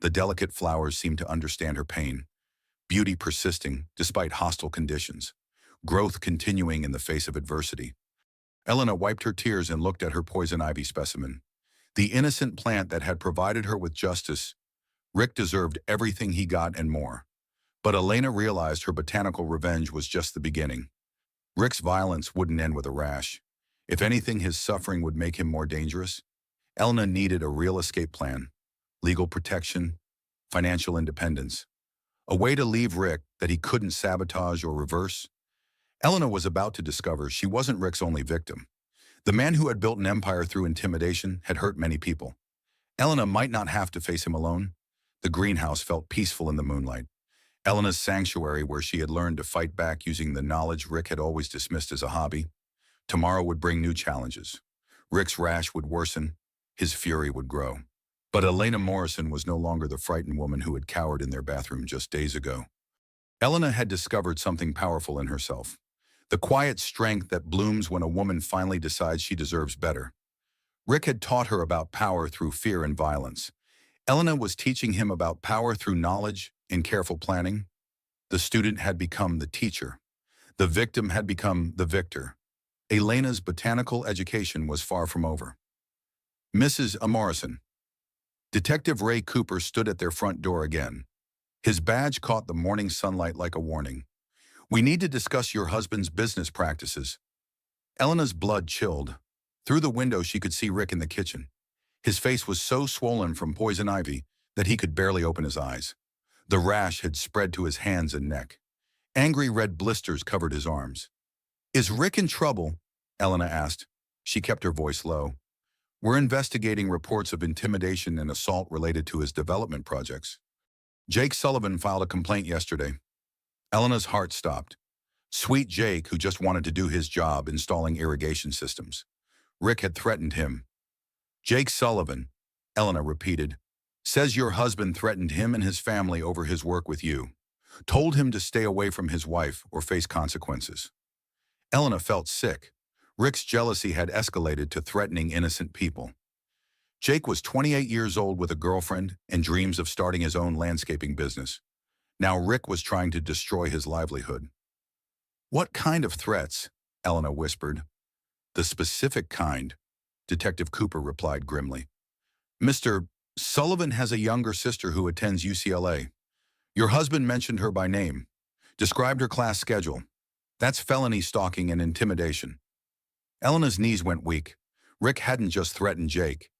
The delicate flowers seemed to understand her pain, beauty persisting despite hostile conditions, growth continuing in the face of adversity. Elena wiped her tears and looked at her poison ivy specimen, the innocent plant that had provided her with justice. Rick deserved everything he got and more. But Elena realized her botanical revenge was just the beginning. Rick's violence wouldn't end with a rash. If anything, his suffering would make him more dangerous. Elena needed a real escape plan, legal protection, financial independence, a way to leave Rick that he couldn't sabotage or reverse. Elena was about to discover she wasn't Rick's only victim. The man who had built an empire through intimidation had hurt many people. Elena might not have to face him alone. The greenhouse felt peaceful in the moonlight. Elena's sanctuary, where she had learned to fight back using the knowledge Rick had always dismissed as a hobby. Tomorrow would bring new challenges. Rick's rash would worsen, his fury would grow. But Elena Morrison was no longer the frightened woman who had cowered in their bathroom just days ago. Elena had discovered something powerful in herself. The quiet strength that blooms when a woman finally decides she deserves better. Rick had taught her about power through fear and violence. Elena was teaching him about power through knowledge and careful planning. The student had become the teacher. The victim had become the victor. Elena's botanical education was far from over. Mrs. Morrison. Detective Ray Cooper stood at their front door again. His badge caught the morning sunlight like a warning. "We need to discuss your husband's business practices." Elena's blood chilled. Through the window she could see Rick in the kitchen. His face was so swollen from poison ivy that he could barely open his eyes. The rash had spread to his hands and neck. Angry red blisters covered his arms. "Is Rick in trouble?" Elena asked. She kept her voice low. "We're investigating reports of intimidation and assault related to his development projects. Jake Sullivan filed a complaint yesterday." Elena's heart stopped. Sweet Jake, who just wanted to do his job installing irrigation systems. Rick had threatened him. "Jake Sullivan," Elena repeated, "says your husband threatened him and his family over his work with you. Told him to stay away from his wife or face consequences." Elena felt sick. Rick's jealousy had escalated to threatening innocent people. Jake was 28 years old with a girlfriend and dreams of starting his own landscaping business. Now Rick was trying to destroy his livelihood. "What kind of threats?" Elena whispered. "The specific kind," Detective Cooper replied grimly. "Mr. Sullivan has a younger sister who attends UCLA. Your husband mentioned her by name, described her class schedule. That's felony stalking and intimidation." Elena's knees went weak. Rick hadn't just threatened Jake.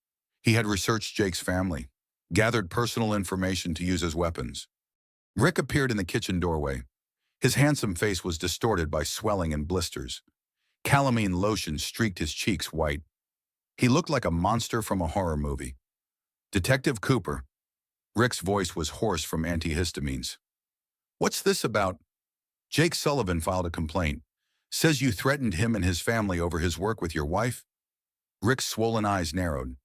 He had researched Jake's family, gathered personal information to use as weapons. Rick appeared in the kitchen doorway. His handsome face was distorted by swelling and blisters. Calamine lotion streaked his cheeks white. He looked like a monster from a horror movie. "Detective Cooper." Rick's voice was hoarse from antihistamines. "What's this about?" "Jake Sullivan filed a complaint. Says you threatened him and his family over his work with your wife." Rick's swollen eyes narrowed.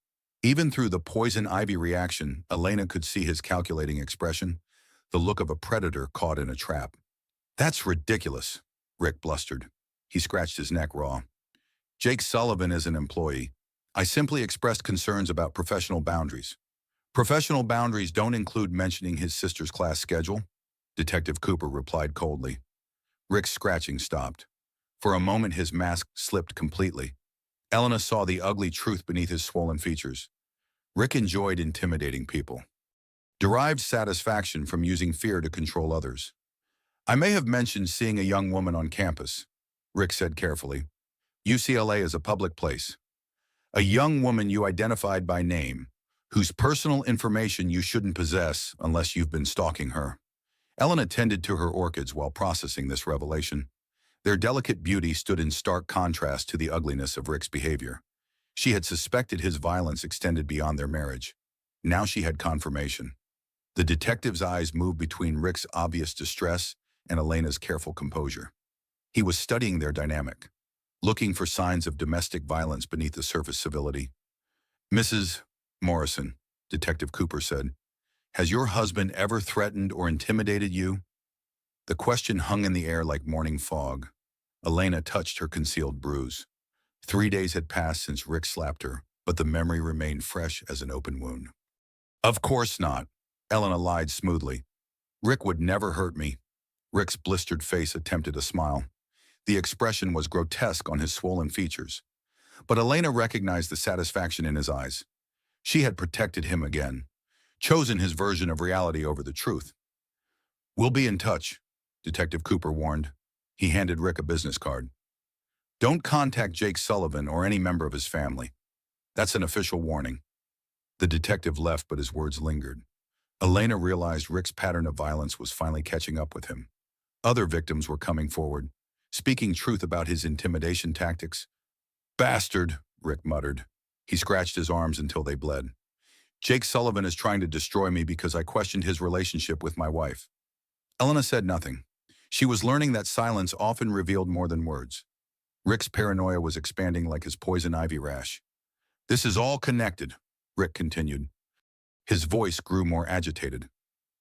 Even through the poison ivy reaction, Elena could see his calculating expression, the look of a predator caught in a trap. "That's ridiculous," Rick blustered. He scratched his neck raw. "Jake Sullivan is an employee. I simply expressed concerns about professional boundaries." "Professional boundaries don't include mentioning his sister's class schedule," Detective Cooper replied coldly. Rick's scratching stopped. For a moment his mask slipped completely. Elena saw the ugly truth beneath his swollen features. Rick enjoyed intimidating people. Derived satisfaction from using fear to control others. "I may have mentioned seeing a young woman on campus," Rick said carefully. "UCLA is a public place. A young woman you identified by name, whose personal information you shouldn't possess unless you've been stalking her." Elena tended to her orchids while processing this revelation. Their delicate beauty stood in stark contrast to the ugliness of Rick's behavior. She had suspected his violence extended beyond their marriage. Now she had confirmation. The detective's eyes moved between Rick's obvious distress and Elena's careful composure. He was studying their dynamic, looking for signs of domestic violence beneath the surface civility. "Mrs. Morrison," Detective Cooper said, "has your husband ever threatened or intimidated you?" The question hung in the air like morning fog. Elena touched her concealed bruise. 3 days had passed since Rick slapped her, but the memory remained fresh as an open wound. "Of course not," Elena lied smoothly. "Rick would never hurt me." Rick's blistered face attempted a smile. The expression was grotesque on his swollen features. But Elena recognized the satisfaction in his eyes. She had protected him again, chosen his version of reality over the truth. "We'll be in touch," Detective Cooper warned. He handed Rick a business card. "Don't contact Jake Sullivan or any member of his family. That's an official warning." The detective left, but his words lingered. Elena realized Rick's pattern of violence was finally catching up with him. Other victims were coming forward, speaking truth about his intimidation tactics. "Bastard," Rick muttered. He scratched his arms until they bled. "Jake Sullivan is trying to destroy me because I questioned his relationship with my wife." Elena said nothing. She was learning that silence often revealed more than words. Rick's paranoia was expanding like his poison ivy rash. This is all connected, Rick continued. His voice grew more agitated.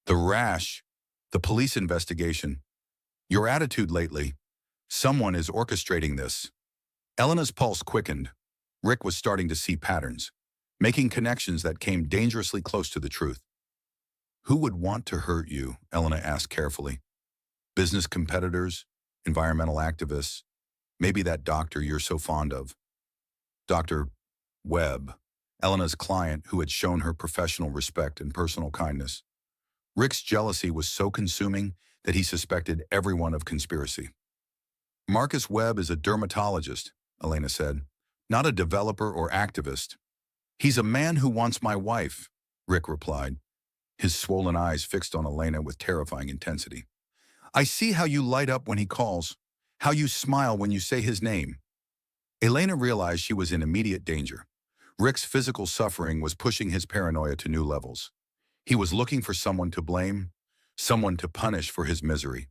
The rash, the police investigation, your attitude lately. Someone is orchestrating this. Elena's pulse quickened. Rick was starting to see patterns, making connections that came dangerously close to the truth. Who would want to hurt you? Elena asked carefully. Business competitors, environmental activists, maybe that doctor you're so fond of. Dr. Webb, Elena's client who had shown her professional respect and personal kindness. Rick's jealousy was so consuming that he suspected everyone of conspiracy. Marcus Webb is a dermatologist, Elena said, not a developer or activist. He's a man who wants my wife, Rick replied, his swollen eyes fixed on Elena with terrifying intensity. I see how you light up when he calls, how you smile when you say his name. Elena realized she was in immediate danger. Rick's physical suffering was pushing his paranoia to new levels. He was looking for someone to blame, someone to punish for his misery.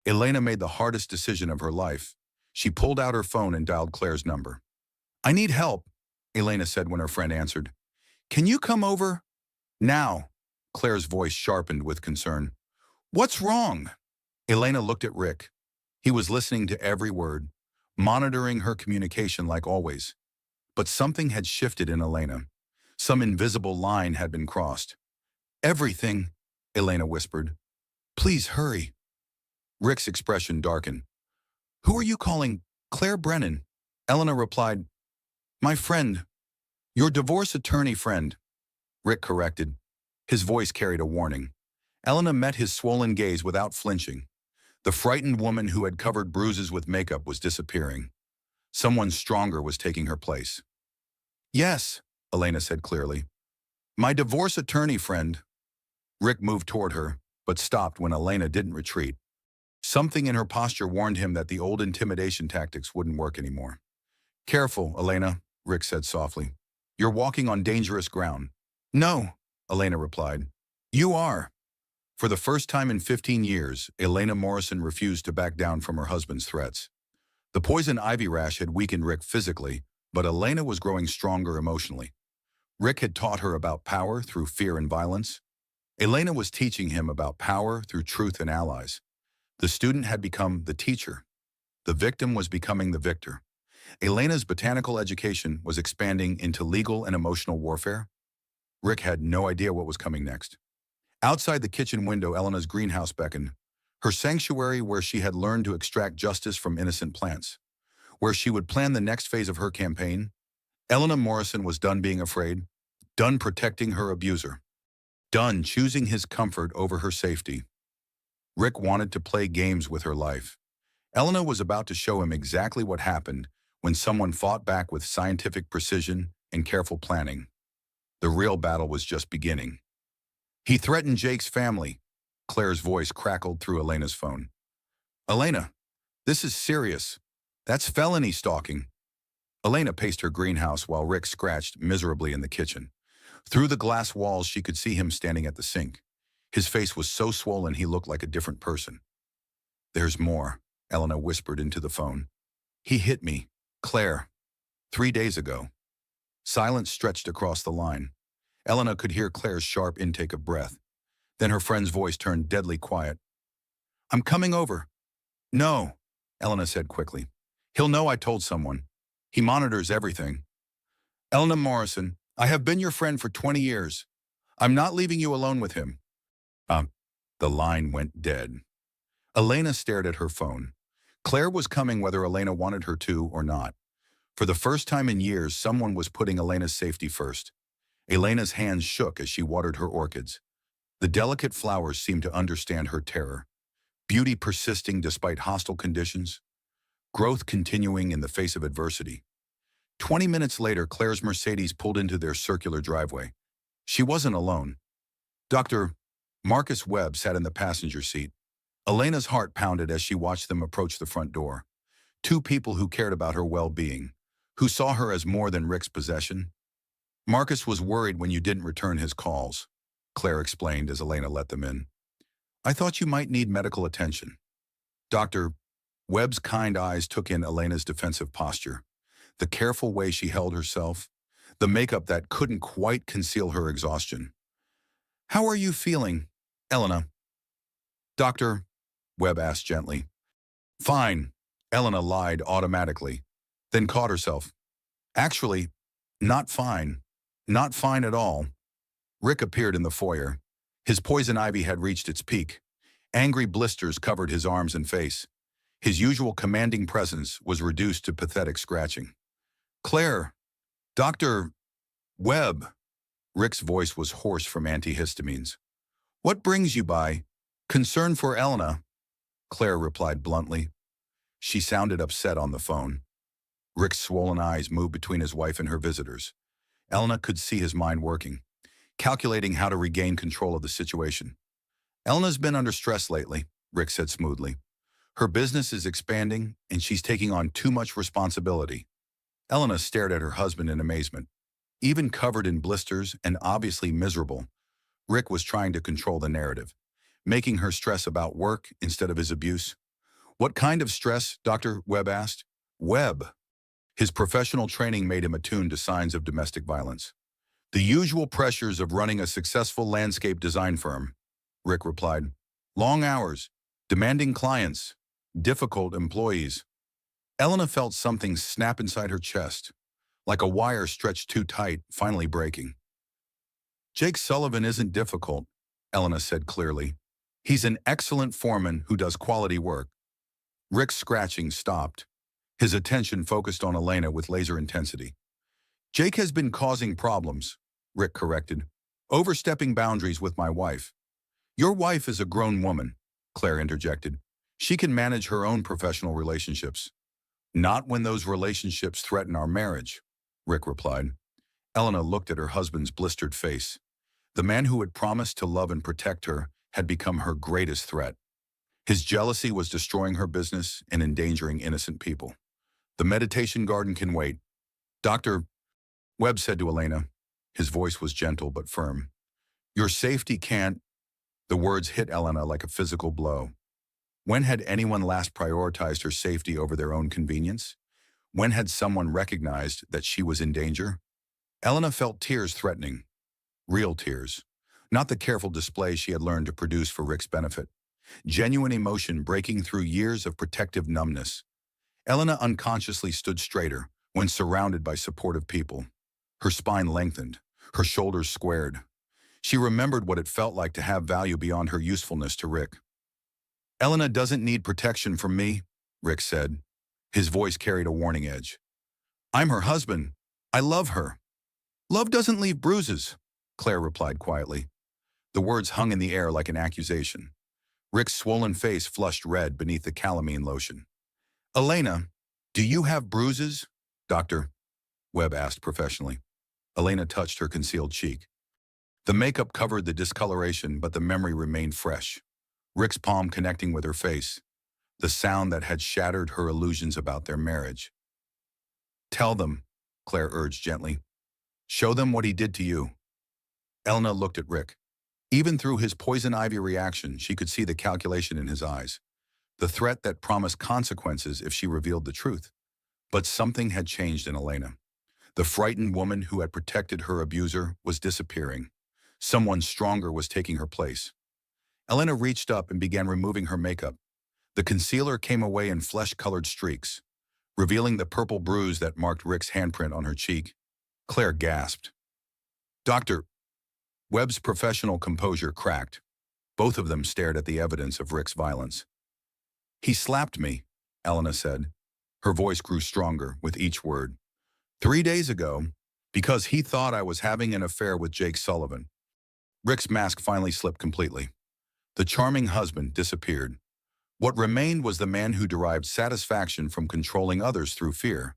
Elena made the hardest decision of her life. She pulled out her phone and dialed Claire's number. I need help, Elena said when her friend answered. Can you come over? Now. Claire's voice sharpened with concern. What's wrong? Elena looked at Rick. He was listening to every word, monitoring her communication like always. But something had shifted in Elena. Some invisible line had been crossed. Everything, Elena whispered. Please hurry. Rick's expression darkened. Who are you calling? Claire Brennan. Elena replied, my friend. Your divorce attorney friend. Rick corrected. His voice carried a warning. Elena met his swollen gaze without flinching. The frightened woman who had covered bruises with makeup was disappearing. Someone stronger was taking her place. Yes, Elena said clearly. My divorce attorney friend. Rick moved toward her, but stopped when Elena didn't retreat. Something in her posture warned him that the old intimidation tactics wouldn't work anymore. Careful, Elena, Rick said softly. You're walking on dangerous ground. No, Elena replied. You are. For the first time in 15 years, Elena Morrison refused to back down from her husband's threats. The poison ivy rash had weakened Rick physically, but Elena was growing stronger emotionally. Rick had taught her about power through fear and violence. Elena was teaching him about power through truth and allies. The student had become the teacher. The victim was becoming the victor. Elena's botanical education was expanding into legal and emotional warfare. Rick had no idea what was coming next. Outside the kitchen window, Elena's greenhouse beckoned, her sanctuary where she had learned to extract justice from innocent plants, where she would plan the next phase of her campaign. Elena Morrison was done being afraid, done protecting her abuser, done choosing his comfort over her safety. Rick wanted to play games with her life. Elena was about to show him exactly what happened when someone fought back with scientific precision and careful planning. The real battle was just beginning. He threatened Jake's family. Claire's voice crackled through Elena's phone. Elena, this is serious. That's felony stalking. Elena paced her greenhouse while Rick scratched miserably in the kitchen. Through the glass walls, she could see him standing at the sink. His face was so swollen he looked like a different person. There's more, Elena whispered into the phone. He hit me, Claire, 3 days ago. Silence stretched across the line. Elena could hear Claire's sharp intake of breath. Then her friend's voice turned deadly quiet. I'm coming over. No, Elena said quickly. He'll know I told someone. He monitors everything. Elena Morrison, I have been your friend for 20 years. I'm not leaving you alone with him. The line went dead. Elena stared at her phone. Claire was coming whether Elena wanted her to or not. For the first time in years, someone was putting Elena's safety first. Elena's hands shook as she watered her orchids. The delicate flowers seemed to understand her terror. Beauty persisting despite hostile conditions. Growth continuing in the face of adversity. 20 minutes later, Claire's Mercedes pulled into their circular driveway. She wasn't alone. Dr. Marcus Webb sat in the passenger seat. Elena's heart pounded as she watched them approach the front door. Two people who cared about her well-being, who saw her as more than Rick's possession. Marcus was worried when you didn't return his calls, Claire explained as Elena let them in. I thought you might need medical attention. Dr. Webb's kind eyes took in Elena's defensive posture, the careful way she held herself, the makeup that couldn't quite conceal her exhaustion. How are you feeling, Elena? Dr. Webb asked gently. Fine, Elena lied automatically, then caught herself. Actually, not fine. Not fine at all. Rick appeared in the foyer. His poison ivy had reached its peak. Angry blisters covered his arms and face. His usual commanding presence was reduced to pathetic scratching. Claire, Dr. Webb. Rick's voice was hoarse from antihistamines. What brings you by? Concern for Elena, Claire replied bluntly. She sounded upset on the phone. Rick's swollen eyes moved between his wife and her visitors. Elena could see his mind working, calculating how to regain control of the situation. Elena's been under stress lately, Rick said smoothly. Her business is expanding, and she's taking on too much responsibility. Elena stared at her husband in amazement. Even covered in blisters and obviously miserable, Rick was trying to control the narrative, making her stress about work instead of his abuse. What kind of stress? Dr. Webb asked. Webb. His professional training made him attuned to signs of domestic violence. The usual pressures of running a successful landscape design firm, Rick replied. Long hours, demanding clients, difficult employees. Elena felt something snap inside her chest, like a wire stretched too tight, finally breaking. Jake Sullivan isn't difficult, Elena said clearly. He's an excellent foreman who does quality work. Rick's scratching stopped. His attention focused on Elena with laser intensity. Jake has been causing problems, Rick corrected, overstepping boundaries with my wife. Your wife is a grown woman, Claire interjected. She can manage her own professional relationships. Not when those relationships threaten our marriage, Rick replied. Elena looked at her husband's blistered face. The man who had promised to love and protect her had become her greatest threat. His jealousy was destroying her business and endangering innocent people. The meditation garden can wait. Dr. Webb said to Elena. His voice was gentle but firm. Your safety can't. The words hit Elena like a physical blow. When had anyone last prioritized her safety over their own convenience? When had someone recognized that she was in danger? Elena felt tears threatening. Real tears. Not the careful display she had learned to produce for Rick's benefit. Genuine emotion breaking through years of protective numbness. Elena unconsciously stood straighter when surrounded by supportive people. Her spine lengthened, her shoulders squared. She remembered what it felt like to have value beyond her usefulness to Rick. Elena doesn't need protection from me, Rick said. His voice carried a warning edge. I'm her husband. I love her. Love doesn't leave bruises, Claire replied quietly. The words hung in the air like an accusation. Rick's swollen face flushed red beneath the calamine lotion. Elena, do you have bruises? Dr. Webb asked professionally. Elena touched her concealed cheek. The makeup covered the discoloration, but the memory remained fresh. Rick's palm connecting with her face, the sound that had shattered her illusions about their marriage. Tell them, Claire urged gently. Show them what he did to you. Elena looked at Rick. Even through his poison ivy reaction, she could see the calculation in his eyes, the threat that promised consequences if she revealed the truth. But something had changed in Elena. The frightened woman who had protected her abuser was disappearing. Someone stronger was taking her place. Elena reached up and began removing her makeup. The concealer came away in flesh-colored streaks, revealing the purple bruise that marked Rick's handprint on her cheek. Claire gasped. Dr. Webb's professional composure cracked. Both of them stared at the evidence of Rick's violence. He slapped me, Elena said. Her voice grew stronger with each word. 3 days ago, because he thought I was having an affair with Jake Sullivan. Rick's mask finally slipped completely. The charming husband disappeared. What remained was the man who derived satisfaction from controlling others through fear.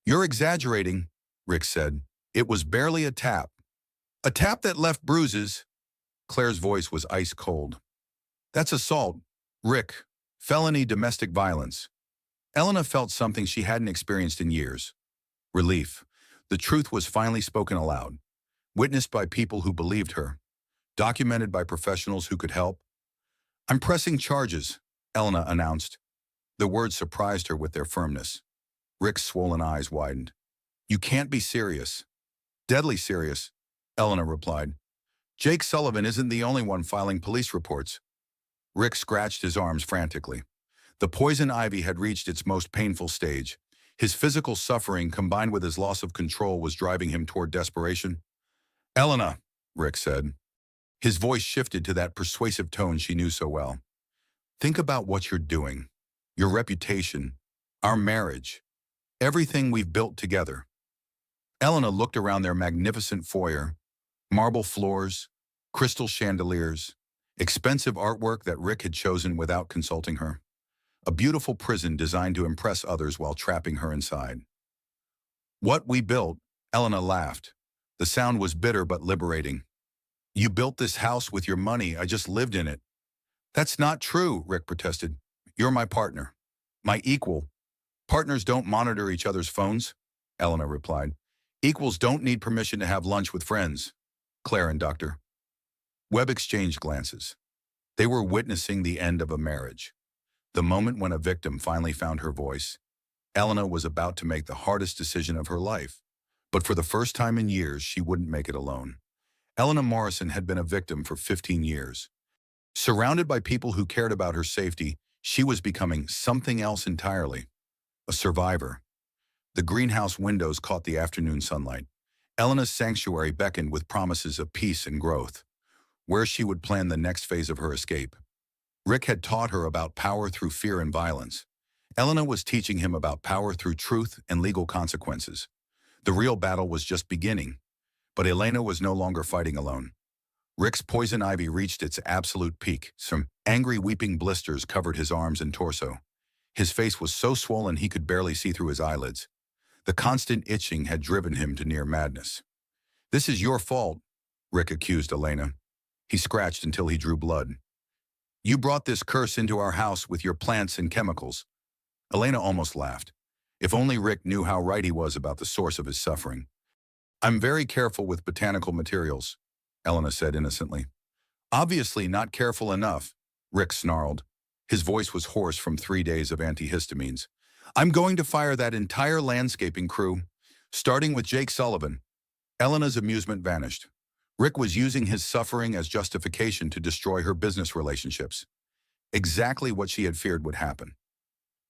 You're exaggerating, Rick said. It was barely a tap. A tap that left bruises. Claire's voice was ice cold. That's assault, Rick. Felony domestic violence. Elena felt something she hadn't experienced in years. Relief. The truth was finally spoken aloud, witnessed by people who believed her, documented by professionals who could help. I'm pressing charges, Elena announced. The words surprised her with their firmness. Rick's swollen eyes widened. You can't be serious. Deadly serious, Elena replied. Jake Sullivan isn't the only one filing police reports. Rick scratched his arms frantically. The poison ivy had reached its most painful stage. His physical suffering combined with his loss of control was driving him toward desperation. Elena, Rick said. His voice shifted to that persuasive tone she knew so well. Think about what you're doing. Your reputation. Our marriage. Everything we've built together. Elena looked around their magnificent foyer. Marble floors, crystal chandeliers, expensive artwork that Rick had chosen without consulting her. A beautiful prison designed to impress others while trapping her inside. What we built, Elena laughed. The sound was bitter but liberating. You built this house with your money, I just lived in it. That's not true, Rick protested. You're my partner. My equal. Partners don't monitor each other's phones, Elena replied. Equals don't need permission to have lunch with friends. Claire and Dr. Webb exchanged glances. They were witnessing the end of a marriage. The moment when a victim finally found her voice. Elena was about to make the hardest decision of her life. But for the first time in years, she wouldn't make it alone. Elena Morrison had been a victim for 15 years. Surrounded by people who cared about her safety, she was becoming something else entirely. A survivor. The greenhouse windows caught the afternoon sunlight. Elena's sanctuary beckoned with promises of peace and growth, where she would plan the next phase of her escape. Rick had taught her about power through fear and violence. Elena was teaching him about power through truth and legal consequences. The real battle was just beginning, but Elena was no longer fighting alone. Rick's poison ivy reached its absolute peak. Some angry weeping blisters covered his arms and torso. His face was so swollen he could barely see through his eyelids. The constant itching had driven him to near madness. This is your fault, Rick accused Elena. He scratched until he drew blood. You brought this curse into our house with your plants and chemicals. Elena almost laughed. If only Rick knew how right he was about the source of his suffering. I'm very careful with botanical materials, Elena said innocently. Obviously not careful enough, Rick snarled. His voice was hoarse from 3 days of antihistamines. I'm going to fire that entire landscaping crew, starting with Jake Sullivan. Elena's amusement vanished. Rick was using his suffering as justification to destroy her business relationships. Exactly what she had feared would happen.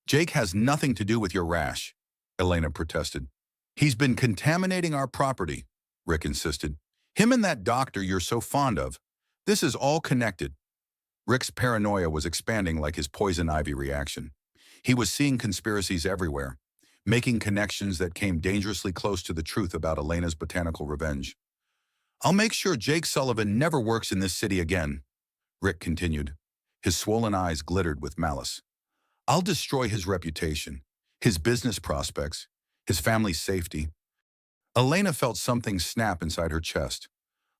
Jake has nothing to do with your rash, Elena protested. He's been contaminating our property, Rick insisted. Him and that doctor you're so fond of. This is all connected. Rick's paranoia was expanding like his poison ivy reaction. He was seeing conspiracies everywhere, making connections that came dangerously close to the truth about Elena's botanical revenge. I'll make sure Jake Sullivan never works in this city again, Rick continued. His swollen eyes glittered with malice. I'll destroy his reputation, his business prospects, his family's safety. Elena felt something snap inside her chest,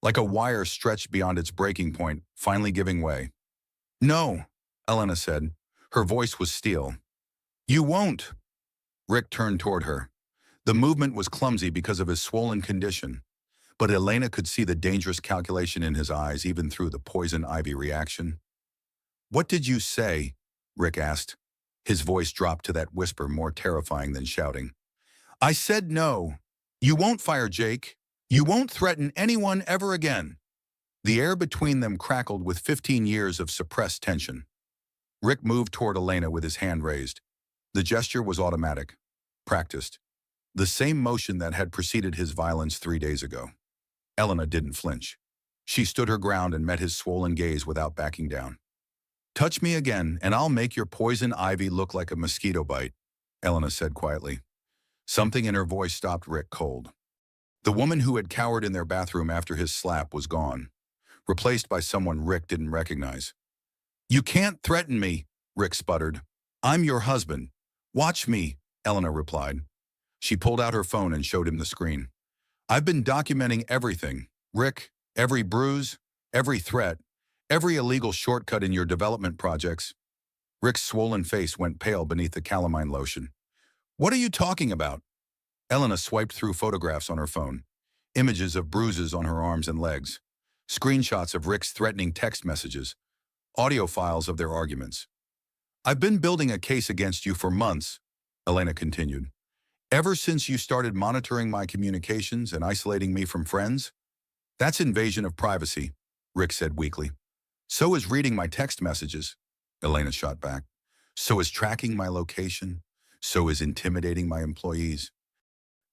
like a wire stretched beyond its breaking point, finally giving way. No, Elena said. Her voice was steel. You won't. Rick turned toward her. The movement was clumsy because of his swollen condition, but Elena could see the dangerous calculation in his eyes even through the poison ivy reaction. What did you say? Rick asked. His voice dropped to that whisper more terrifying than shouting. I said no. You won't fire Jake. You won't threaten anyone ever again. The air between them crackled with 15 years of suppressed tension. Rick moved toward Elena with his hand raised. The gesture was automatic, practiced. The same motion that had preceded his violence 3 days ago. Elena didn't flinch. She stood her ground and met his swollen gaze without backing down. Touch me again, and I'll make your poison ivy look like a mosquito bite, Elena said quietly. Something in her voice stopped Rick cold. The woman who had cowered in their bathroom after his slap was gone, replaced by someone Rick didn't recognize. You can't threaten me, Rick sputtered. I'm your husband. Watch me, Elena replied. She pulled out her phone and showed him the screen. I've been documenting everything, Rick, every bruise, every threat, every illegal shortcut in your development projects. Rick's swollen face went pale beneath the calamine lotion. What are you talking about? Elena swiped through photographs on her phone, images of bruises on her arms and legs, screenshots of Rick's threatening text messages. audio files of their arguments. I've been building a case against you for months, Elena continued. Ever since you started monitoring my communications and isolating me from friends? That's invasion of privacy, Rick said weakly. So is reading my text messages, Elena shot back. So is tracking my location. So is intimidating my employees.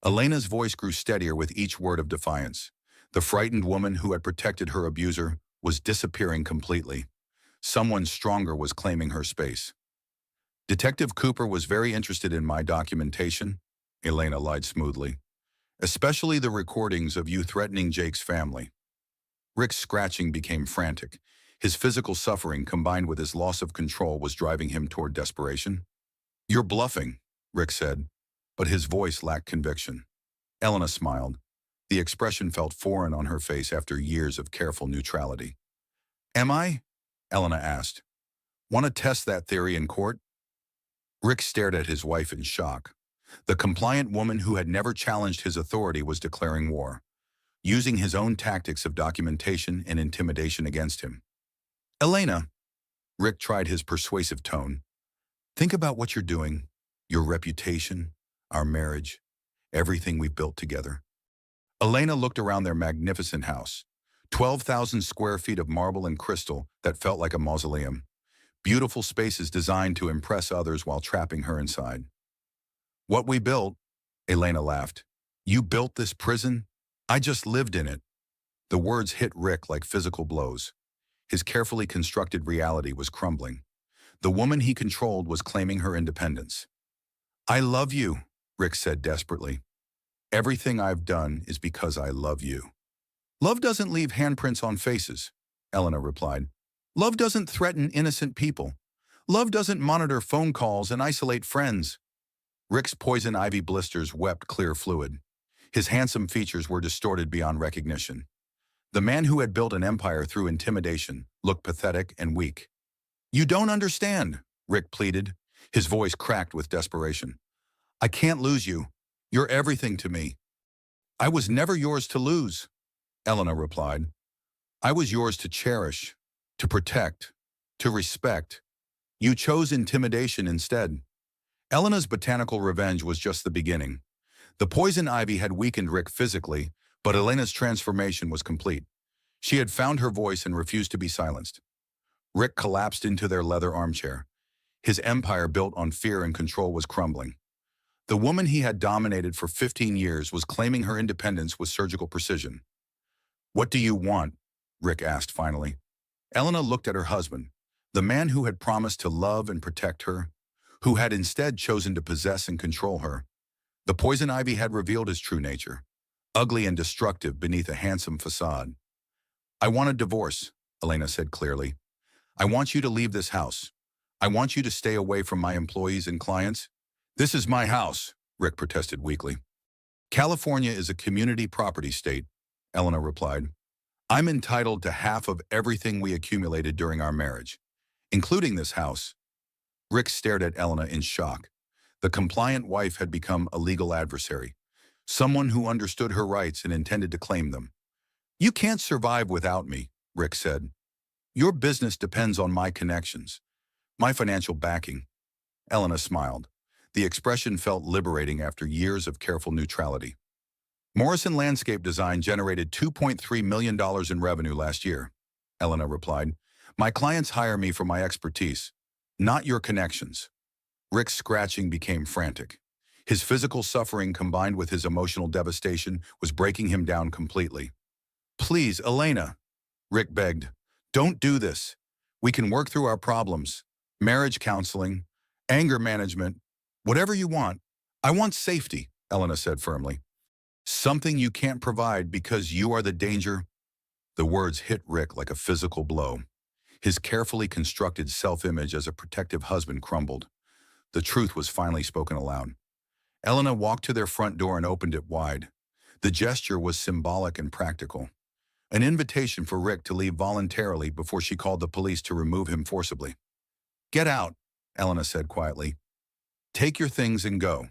Elena's voice grew steadier with each word of defiance. The frightened woman who had protected her abuser was disappearing completely. Someone stronger was claiming her space. Detective Cooper was very interested in my documentation, Elena lied smoothly. Especially the recordings of you threatening Jake's family. Rick's scratching became frantic. His physical suffering combined with his loss of control was driving him toward desperation. You're bluffing, Rick said, but his voice lacked conviction. Elena smiled. The expression felt foreign on her face after years of careful neutrality. Am I? Elena asked. Want to test that theory in court? Rick stared at his wife in shock. The compliant woman who had never challenged his authority was declaring war, using his own tactics of documentation and intimidation against him. Elena, Rick tried his persuasive tone. Think about what you're doing, your reputation, our marriage, everything we've built together. Elena looked around their magnificent house, 12,000 square feet of marble and crystal that felt like a mausoleum. Beautiful spaces designed to impress others while trapping her inside. What we built, Elena laughed. You built this prison? I just lived in it. The words hit Rick like physical blows. His carefully constructed reality was crumbling. The woman he controlled was claiming her independence. I love you, Rick said desperately. Everything I've done is because I love you. Love doesn't leave handprints on faces, Elena replied. Love doesn't threaten innocent people. Love doesn't monitor phone calls and isolate friends. Rick's poison ivy blisters wept clear fluid. His handsome features were distorted beyond recognition. The man who had built an empire through intimidation looked pathetic and weak. You don't understand, Rick pleaded, his voice cracked with desperation. I can't lose you. You're everything to me. I was never yours to lose, Elena replied. I was yours to cherish, to protect, to respect. You chose intimidation instead. Elena's botanical revenge was just the beginning. The poison ivy had weakened Rick physically, but Elena's transformation was complete. She had found her voice and refused to be silenced. Rick collapsed into their leather armchair. His empire built on fear and control was crumbling. The woman he had dominated for 15 years was claiming her independence with surgical precision. What do you want? Rick asked finally. Elena looked at her husband, the man who had promised to love and protect her, who had instead chosen to possess and control her. The poison ivy had revealed his true nature, ugly and destructive beneath a handsome facade. I want a divorce, Elena said clearly. I want you to leave this house. I want you to stay away from my employees and clients. This is my house, Rick protested weakly. California is a community property state, Elena replied. I'm entitled to half of everything we accumulated during our marriage, including this house. Rick stared at Elena in shock. The compliant wife had become a legal adversary, someone who understood her rights and intended to claim them. You can't survive without me, Rick said. Your business depends on my connections, my financial backing. Elena smiled. The expression felt liberating after years of careful neutrality. Morrison Landscape Design generated $2.3 million in revenue last year, Elena replied. My clients hire me for my expertise, not your connections. Rick's scratching became frantic. His physical suffering combined with his emotional devastation was breaking him down completely. Please, Elena, Rick begged, don't do this. We can work through our problems. Marriage counseling, anger management, whatever you want. I want safety, Elena said firmly. Something you can't provide because you are the danger. The words hit Rick like a physical blow. His carefully constructed self-image as a protective husband crumbled. The truth was finally spoken aloud. Elena walked to their front door and opened it wide. The gesture was symbolic and practical. An invitation for Rick to leave voluntarily before she called the police to remove him forcibly. Get out, Elena said quietly. Take your things and go.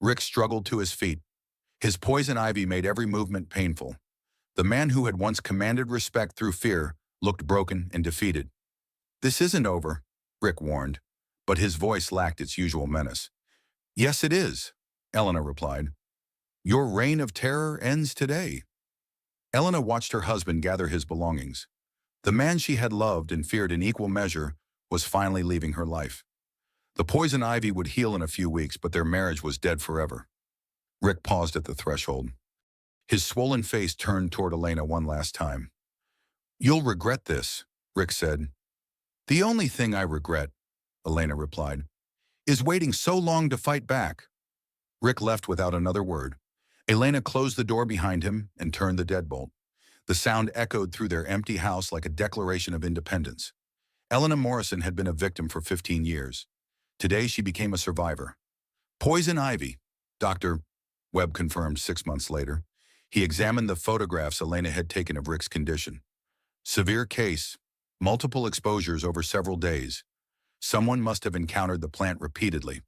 Rick struggled to his feet. His poison ivy made every movement painful. The man who had once commanded respect through fear looked broken and defeated. This isn't over, Rick warned, but his voice lacked its usual menace. Yes, it is, Elena replied. Your reign of terror ends today. Elena watched her husband gather his belongings. The man she had loved and feared in equal measure was finally leaving her life. The poison ivy would heal in a few weeks, but their marriage was dead forever. Rick paused at the threshold. His swollen face turned toward Elena one last time. You'll regret this, Rick said. The only thing I regret, Elena replied, is waiting so long to fight back. Rick left without another word. Elena closed the door behind him and turned the deadbolt. The sound echoed through their empty house like a declaration of independence. Elena Morrison had been a victim for 15 years. Today she became a survivor. Poison ivy, Dr. Webb confirmed 6 months later. He examined the photographs Elena had taken of Rick's condition. Severe case, multiple exposures over several days. Someone must have encountered the plant repeatedly.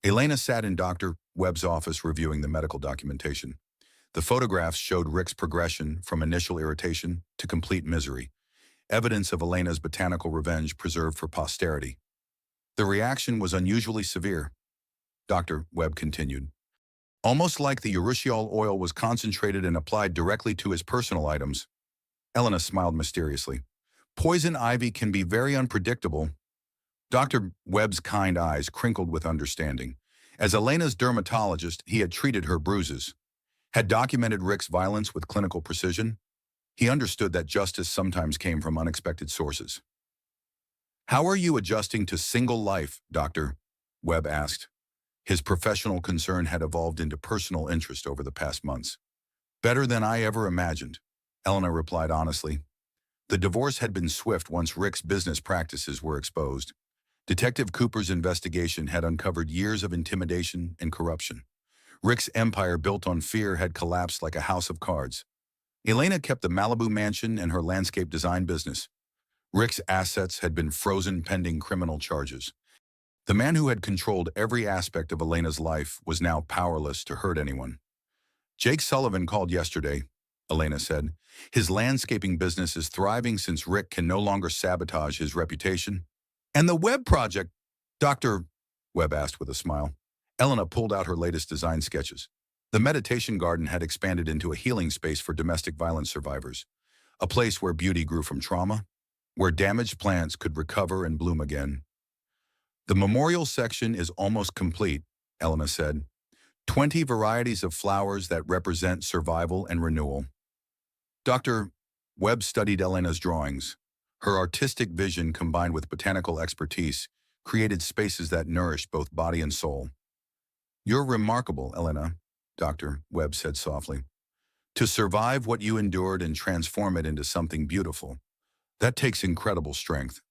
Elena sat in Dr. Webb's office reviewing the medical documentation. The photographs showed Rick's progression from initial irritation to complete misery, evidence of Elena's botanical revenge preserved for posterity. The reaction was unusually severe, Dr. Webb continued. Almost like the urushiol oil was concentrated and applied directly to his personal items. Elena smiled mysteriously. Poison ivy can be very unpredictable. Dr. Webb's kind eyes crinkled with understanding. As Elena's dermatologist, he had treated her bruises, had documented Rick's violence with clinical precision. He understood that justice sometimes came from unexpected sources. How are you adjusting to single life, Dr. Webb asked. His professional concern had evolved into personal interest over the past months. Better than I ever imagined, Elena replied honestly. The divorce had been swift once Rick's business practices were exposed. Detective Cooper's investigation had uncovered years of intimidation and corruption. Rick's empire built on fear had collapsed like a house of cards. Elena kept the Malibu mansion and her landscape design business. Rick's assets had been frozen pending criminal charges. The man who had controlled every aspect of Elena's life was now powerless to hurt anyone. Jake Sullivan called yesterday, Elena said. His landscaping business is thriving since Rick can no longer sabotage his reputation. And the Webb project, Dr. Webb asked with a smile. Elena pulled out her latest design sketches. The meditation garden had expanded into a healing space for domestic violence survivors, a place where beauty grew from trauma, where damaged plants could recover and bloom again. The memorial section is almost complete, Elena said. 20 varieties of flowers that represent survival and renewal. Dr. Webb studied Elena's drawings. Her artistic vision combined with botanical expertise created spaces that nourished both body and soul. You're remarkable, Elena, Dr. Webb said softly. To survive what you endured and transform it into something beautiful, that takes incredible strength.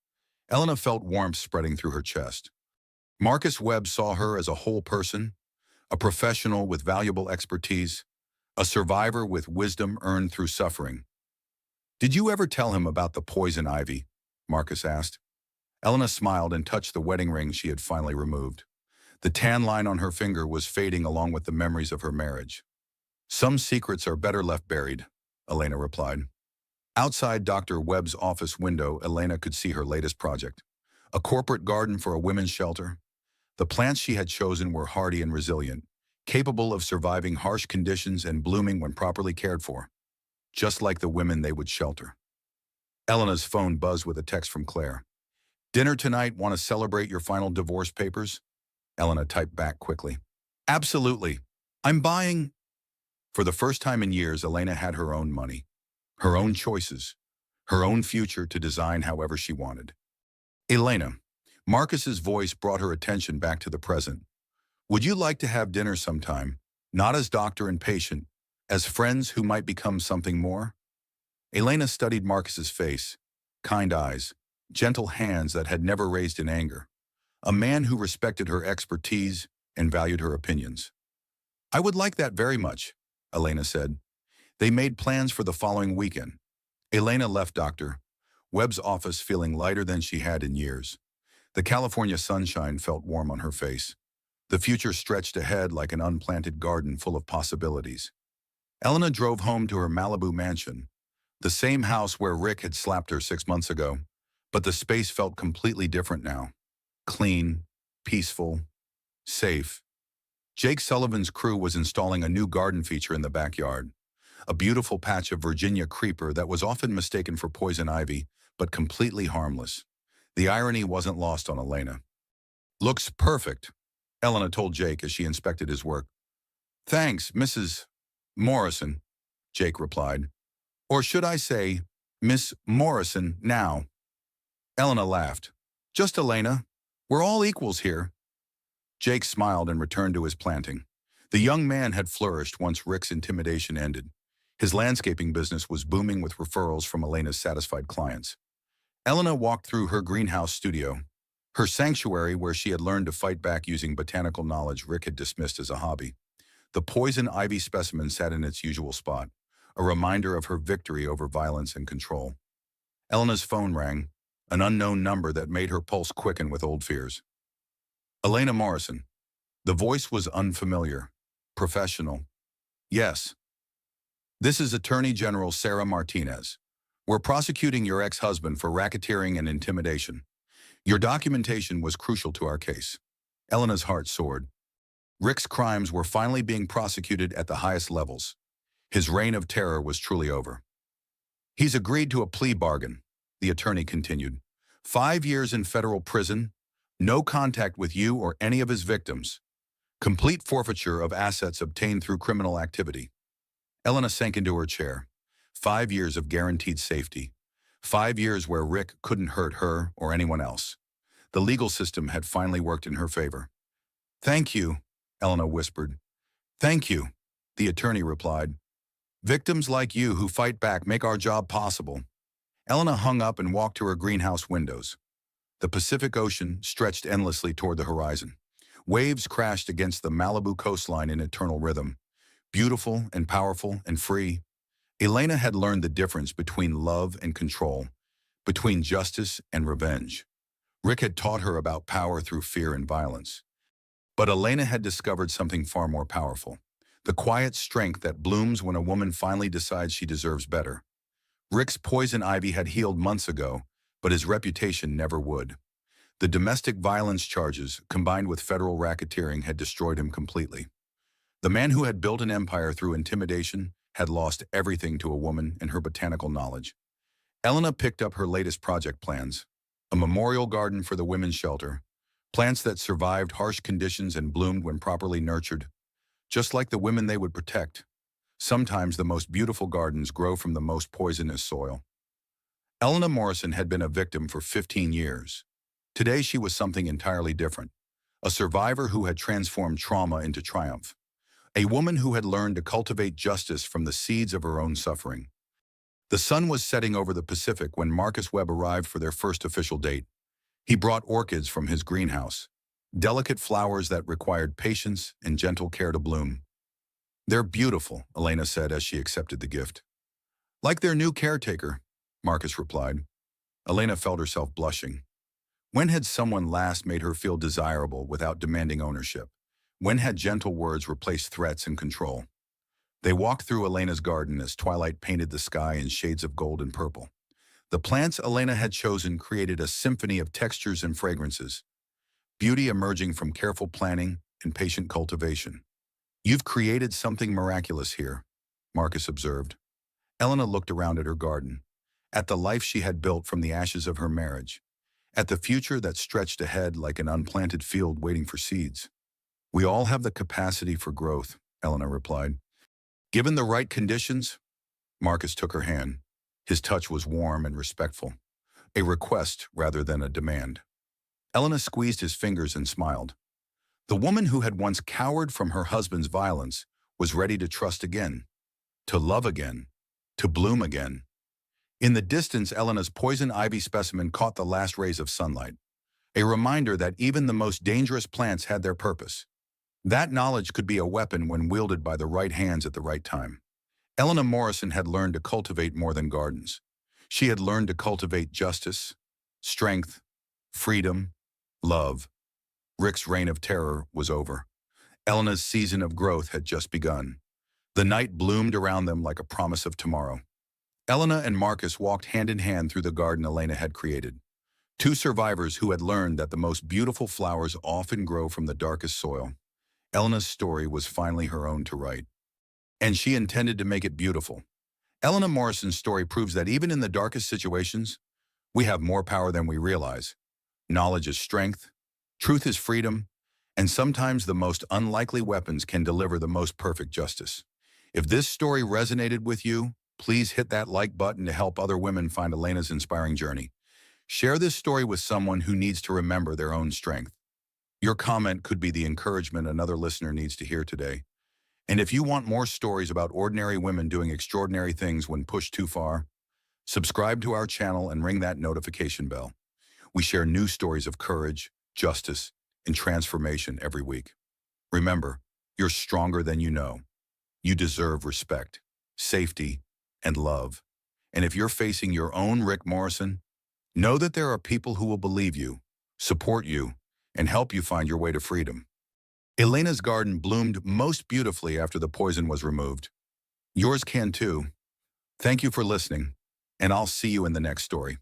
Elena felt warmth spreading through her chest. Marcus Webb saw her as a whole person, a professional with valuable expertise, a survivor with wisdom earned through suffering. Did you ever tell him about the poison ivy? Marcus asked. Elena smiled and touched the wedding ring she had finally removed. The tan line on her finger was fading along with the memories of her marriage. Some secrets are better left buried, Elena replied. Outside Dr. Webb's office window, Elena could see her latest project, a corporate garden for a women's shelter. The plants she had chosen were hardy and resilient, capable of surviving harsh conditions and blooming when properly cared for, just like the women they would shelter. Elena's phone buzzed with a text from Claire. Dinner tonight, want to celebrate your final divorce papers? Elena typed back quickly. Absolutely. I'm buying. For the first time in years, Elena had her own money, her own choices, her own future to design however she wanted. Elena, Marcus's voice brought her attention back to the present. Would you like to have dinner sometime, not as doctor and patient, as friends who might become something more? Elena studied Marcus's face, kind eyes, gentle hands that had never raised in anger. A man who respected her expertise and valued her opinions. I would like that very much, Elena said. They made plans for the following weekend. Elena left Dr. Webb's office feeling lighter than she had in years. The California sunshine felt warm on her face. The future stretched ahead like an unplanted garden full of possibilities. Elena drove home to her Malibu mansion, the same house where Rick had slapped her 6 months ago, But the space felt completely different now. Clean, peaceful, safe. Jake Sullivan's crew was installing a new garden feature in the backyard. A beautiful patch of Virginia creeper that was often mistaken for poison ivy, but completely harmless. The irony wasn't lost on Elena. "Looks perfect," Elena told Jake as she inspected his work. "Thanks, Mrs. Morrison," Jake replied. "Or should I say, Miss Morrison now?" Elena laughed. "Just Elena. We're all equals here." Jake smiled and returned to his planting. The young man had flourished once Rick's intimidation ended. His landscaping business was booming with referrals from Elena's satisfied clients. Elena walked through her greenhouse studio, her sanctuary where she had learned to fight back using botanical knowledge Rick had dismissed as a hobby. The poison ivy specimen sat in its usual spot, a reminder of her victory over violence and control. Elena's phone rang, an unknown number that made her pulse quicken with old fears. Elena Morrison. The voice was unfamiliar, professional. "Yes. This is Attorney General Sarah Martinez. We're prosecuting your ex-husband for racketeering and intimidation. Your documentation was crucial to our case." Elena's heart soared. Rick's crimes were finally being prosecuted at the highest levels. His reign of terror was truly over. "He's agreed to a plea bargain," the attorney continued. 5 years in federal prison, no contact with you or any of his victims, complete forfeiture of assets obtained through criminal activity. Elena sank into her chair. 5 years of guaranteed safety. 5 years where Rick couldn't hurt her or anyone else. The legal system had finally worked in her favor. "Thank you," Elena whispered. "Thank you," the attorney replied. "Victims like you who fight back make our job possible." Elena hung up and walked to her greenhouse windows. The Pacific Ocean stretched endlessly toward the horizon. Waves crashed against the Malibu coastline in eternal rhythm. Beautiful and powerful and free, Elena had learned the difference between love and control, between justice and revenge. Rick had taught her about power through fear and violence. But Elena had discovered something far more powerful, the quiet strength that blooms when a woman finally decides she deserves better. Rick's poison ivy had healed months ago, but his reputation never would. The domestic violence charges, combined with federal racketeering, had destroyed him completely. The man who had built an empire through intimidation had lost everything to a woman and her botanical knowledge. Elena picked up her latest project plans, a memorial garden for the women's shelter, plants that survived harsh conditions and bloomed when properly nurtured, just like the women they would protect. Sometimes the most beautiful gardens grow from the most poisonous soil. Elena Morrison had been a victim for 15 years. Today she was something entirely different, a survivor who had transformed trauma into triumph. A woman who had learned to cultivate justice from the seeds of her own suffering. The sun was setting over the Pacific when Marcus Webb arrived for their first official date. He brought orchids from his greenhouse, delicate flowers that required patience and gentle care to bloom. "They're beautiful," Elena said as she accepted the gift. "Like their new caretaker," Marcus replied. Elena felt herself blushing. When had someone last made her feel desirable without demanding ownership? When had gentle words replaced threats and control? They walked through Elena's garden as twilight painted the sky in shades of gold and purple. The plants Elena had chosen created a symphony of textures and fragrances, beauty emerging from careful planning and patient cultivation. "You've created something miraculous here," Marcus observed. Elena looked around at her garden, at the life she had built from the ashes of her marriage, at the future that stretched ahead like an unplanted field waiting for seeds. "We all have the capacity for growth," Elena replied. "Given the right conditions." Marcus took her hand. His touch was warm and respectful, a request rather than a demand. Elena squeezed his fingers and smiled. The woman who had once cowered from her husband's violence was ready to trust again, to love again, to bloom again. In the distance, Elena's poison ivy specimen caught the last rays of sunlight, a reminder that even the most dangerous plants had their purpose. That knowledge could be a weapon when wielded by the right hands at the right time. Elena Morrison had learned to cultivate more than gardens. She had learned to cultivate justice, strength, freedom, love. Rick's reign of terror was over. Elena's season of growth had just begun. The night bloomed around them like a promise of tomorrow. Elena and Marcus walked hand in hand through the garden Elena had created. Two survivors who had learned that the most beautiful flowers often grow from the darkest soil. Elena's story was finally her own to write, and she intended to make it beautiful. Elena Morrison's story proves that even in the darkest situations, we have more power than we realize. Knowledge is strength, truth is freedom, and sometimes the most unlikely weapons can deliver the most perfect justice. If this story resonated with you, please hit that like button to help other women find Elena's inspiring journey. Share this story with someone who needs to remember their own strength. Your comment could be the encouragement another listener needs to hear today. And if you want more stories about ordinary women doing extraordinary things when pushed too far, subscribe to our channel and ring that notification bell. We share new stories of courage, justice, and transformation every week. Remember, you're stronger than you know. You deserve respect, safety, and love. And if you're facing your own Rick Morrison, know that there are people who will believe you, support you, and help you find your way to freedom. Elena's garden bloomed most beautifully after the poison was removed. Yours can too. Thank you for listening, and I'll see you in the next story.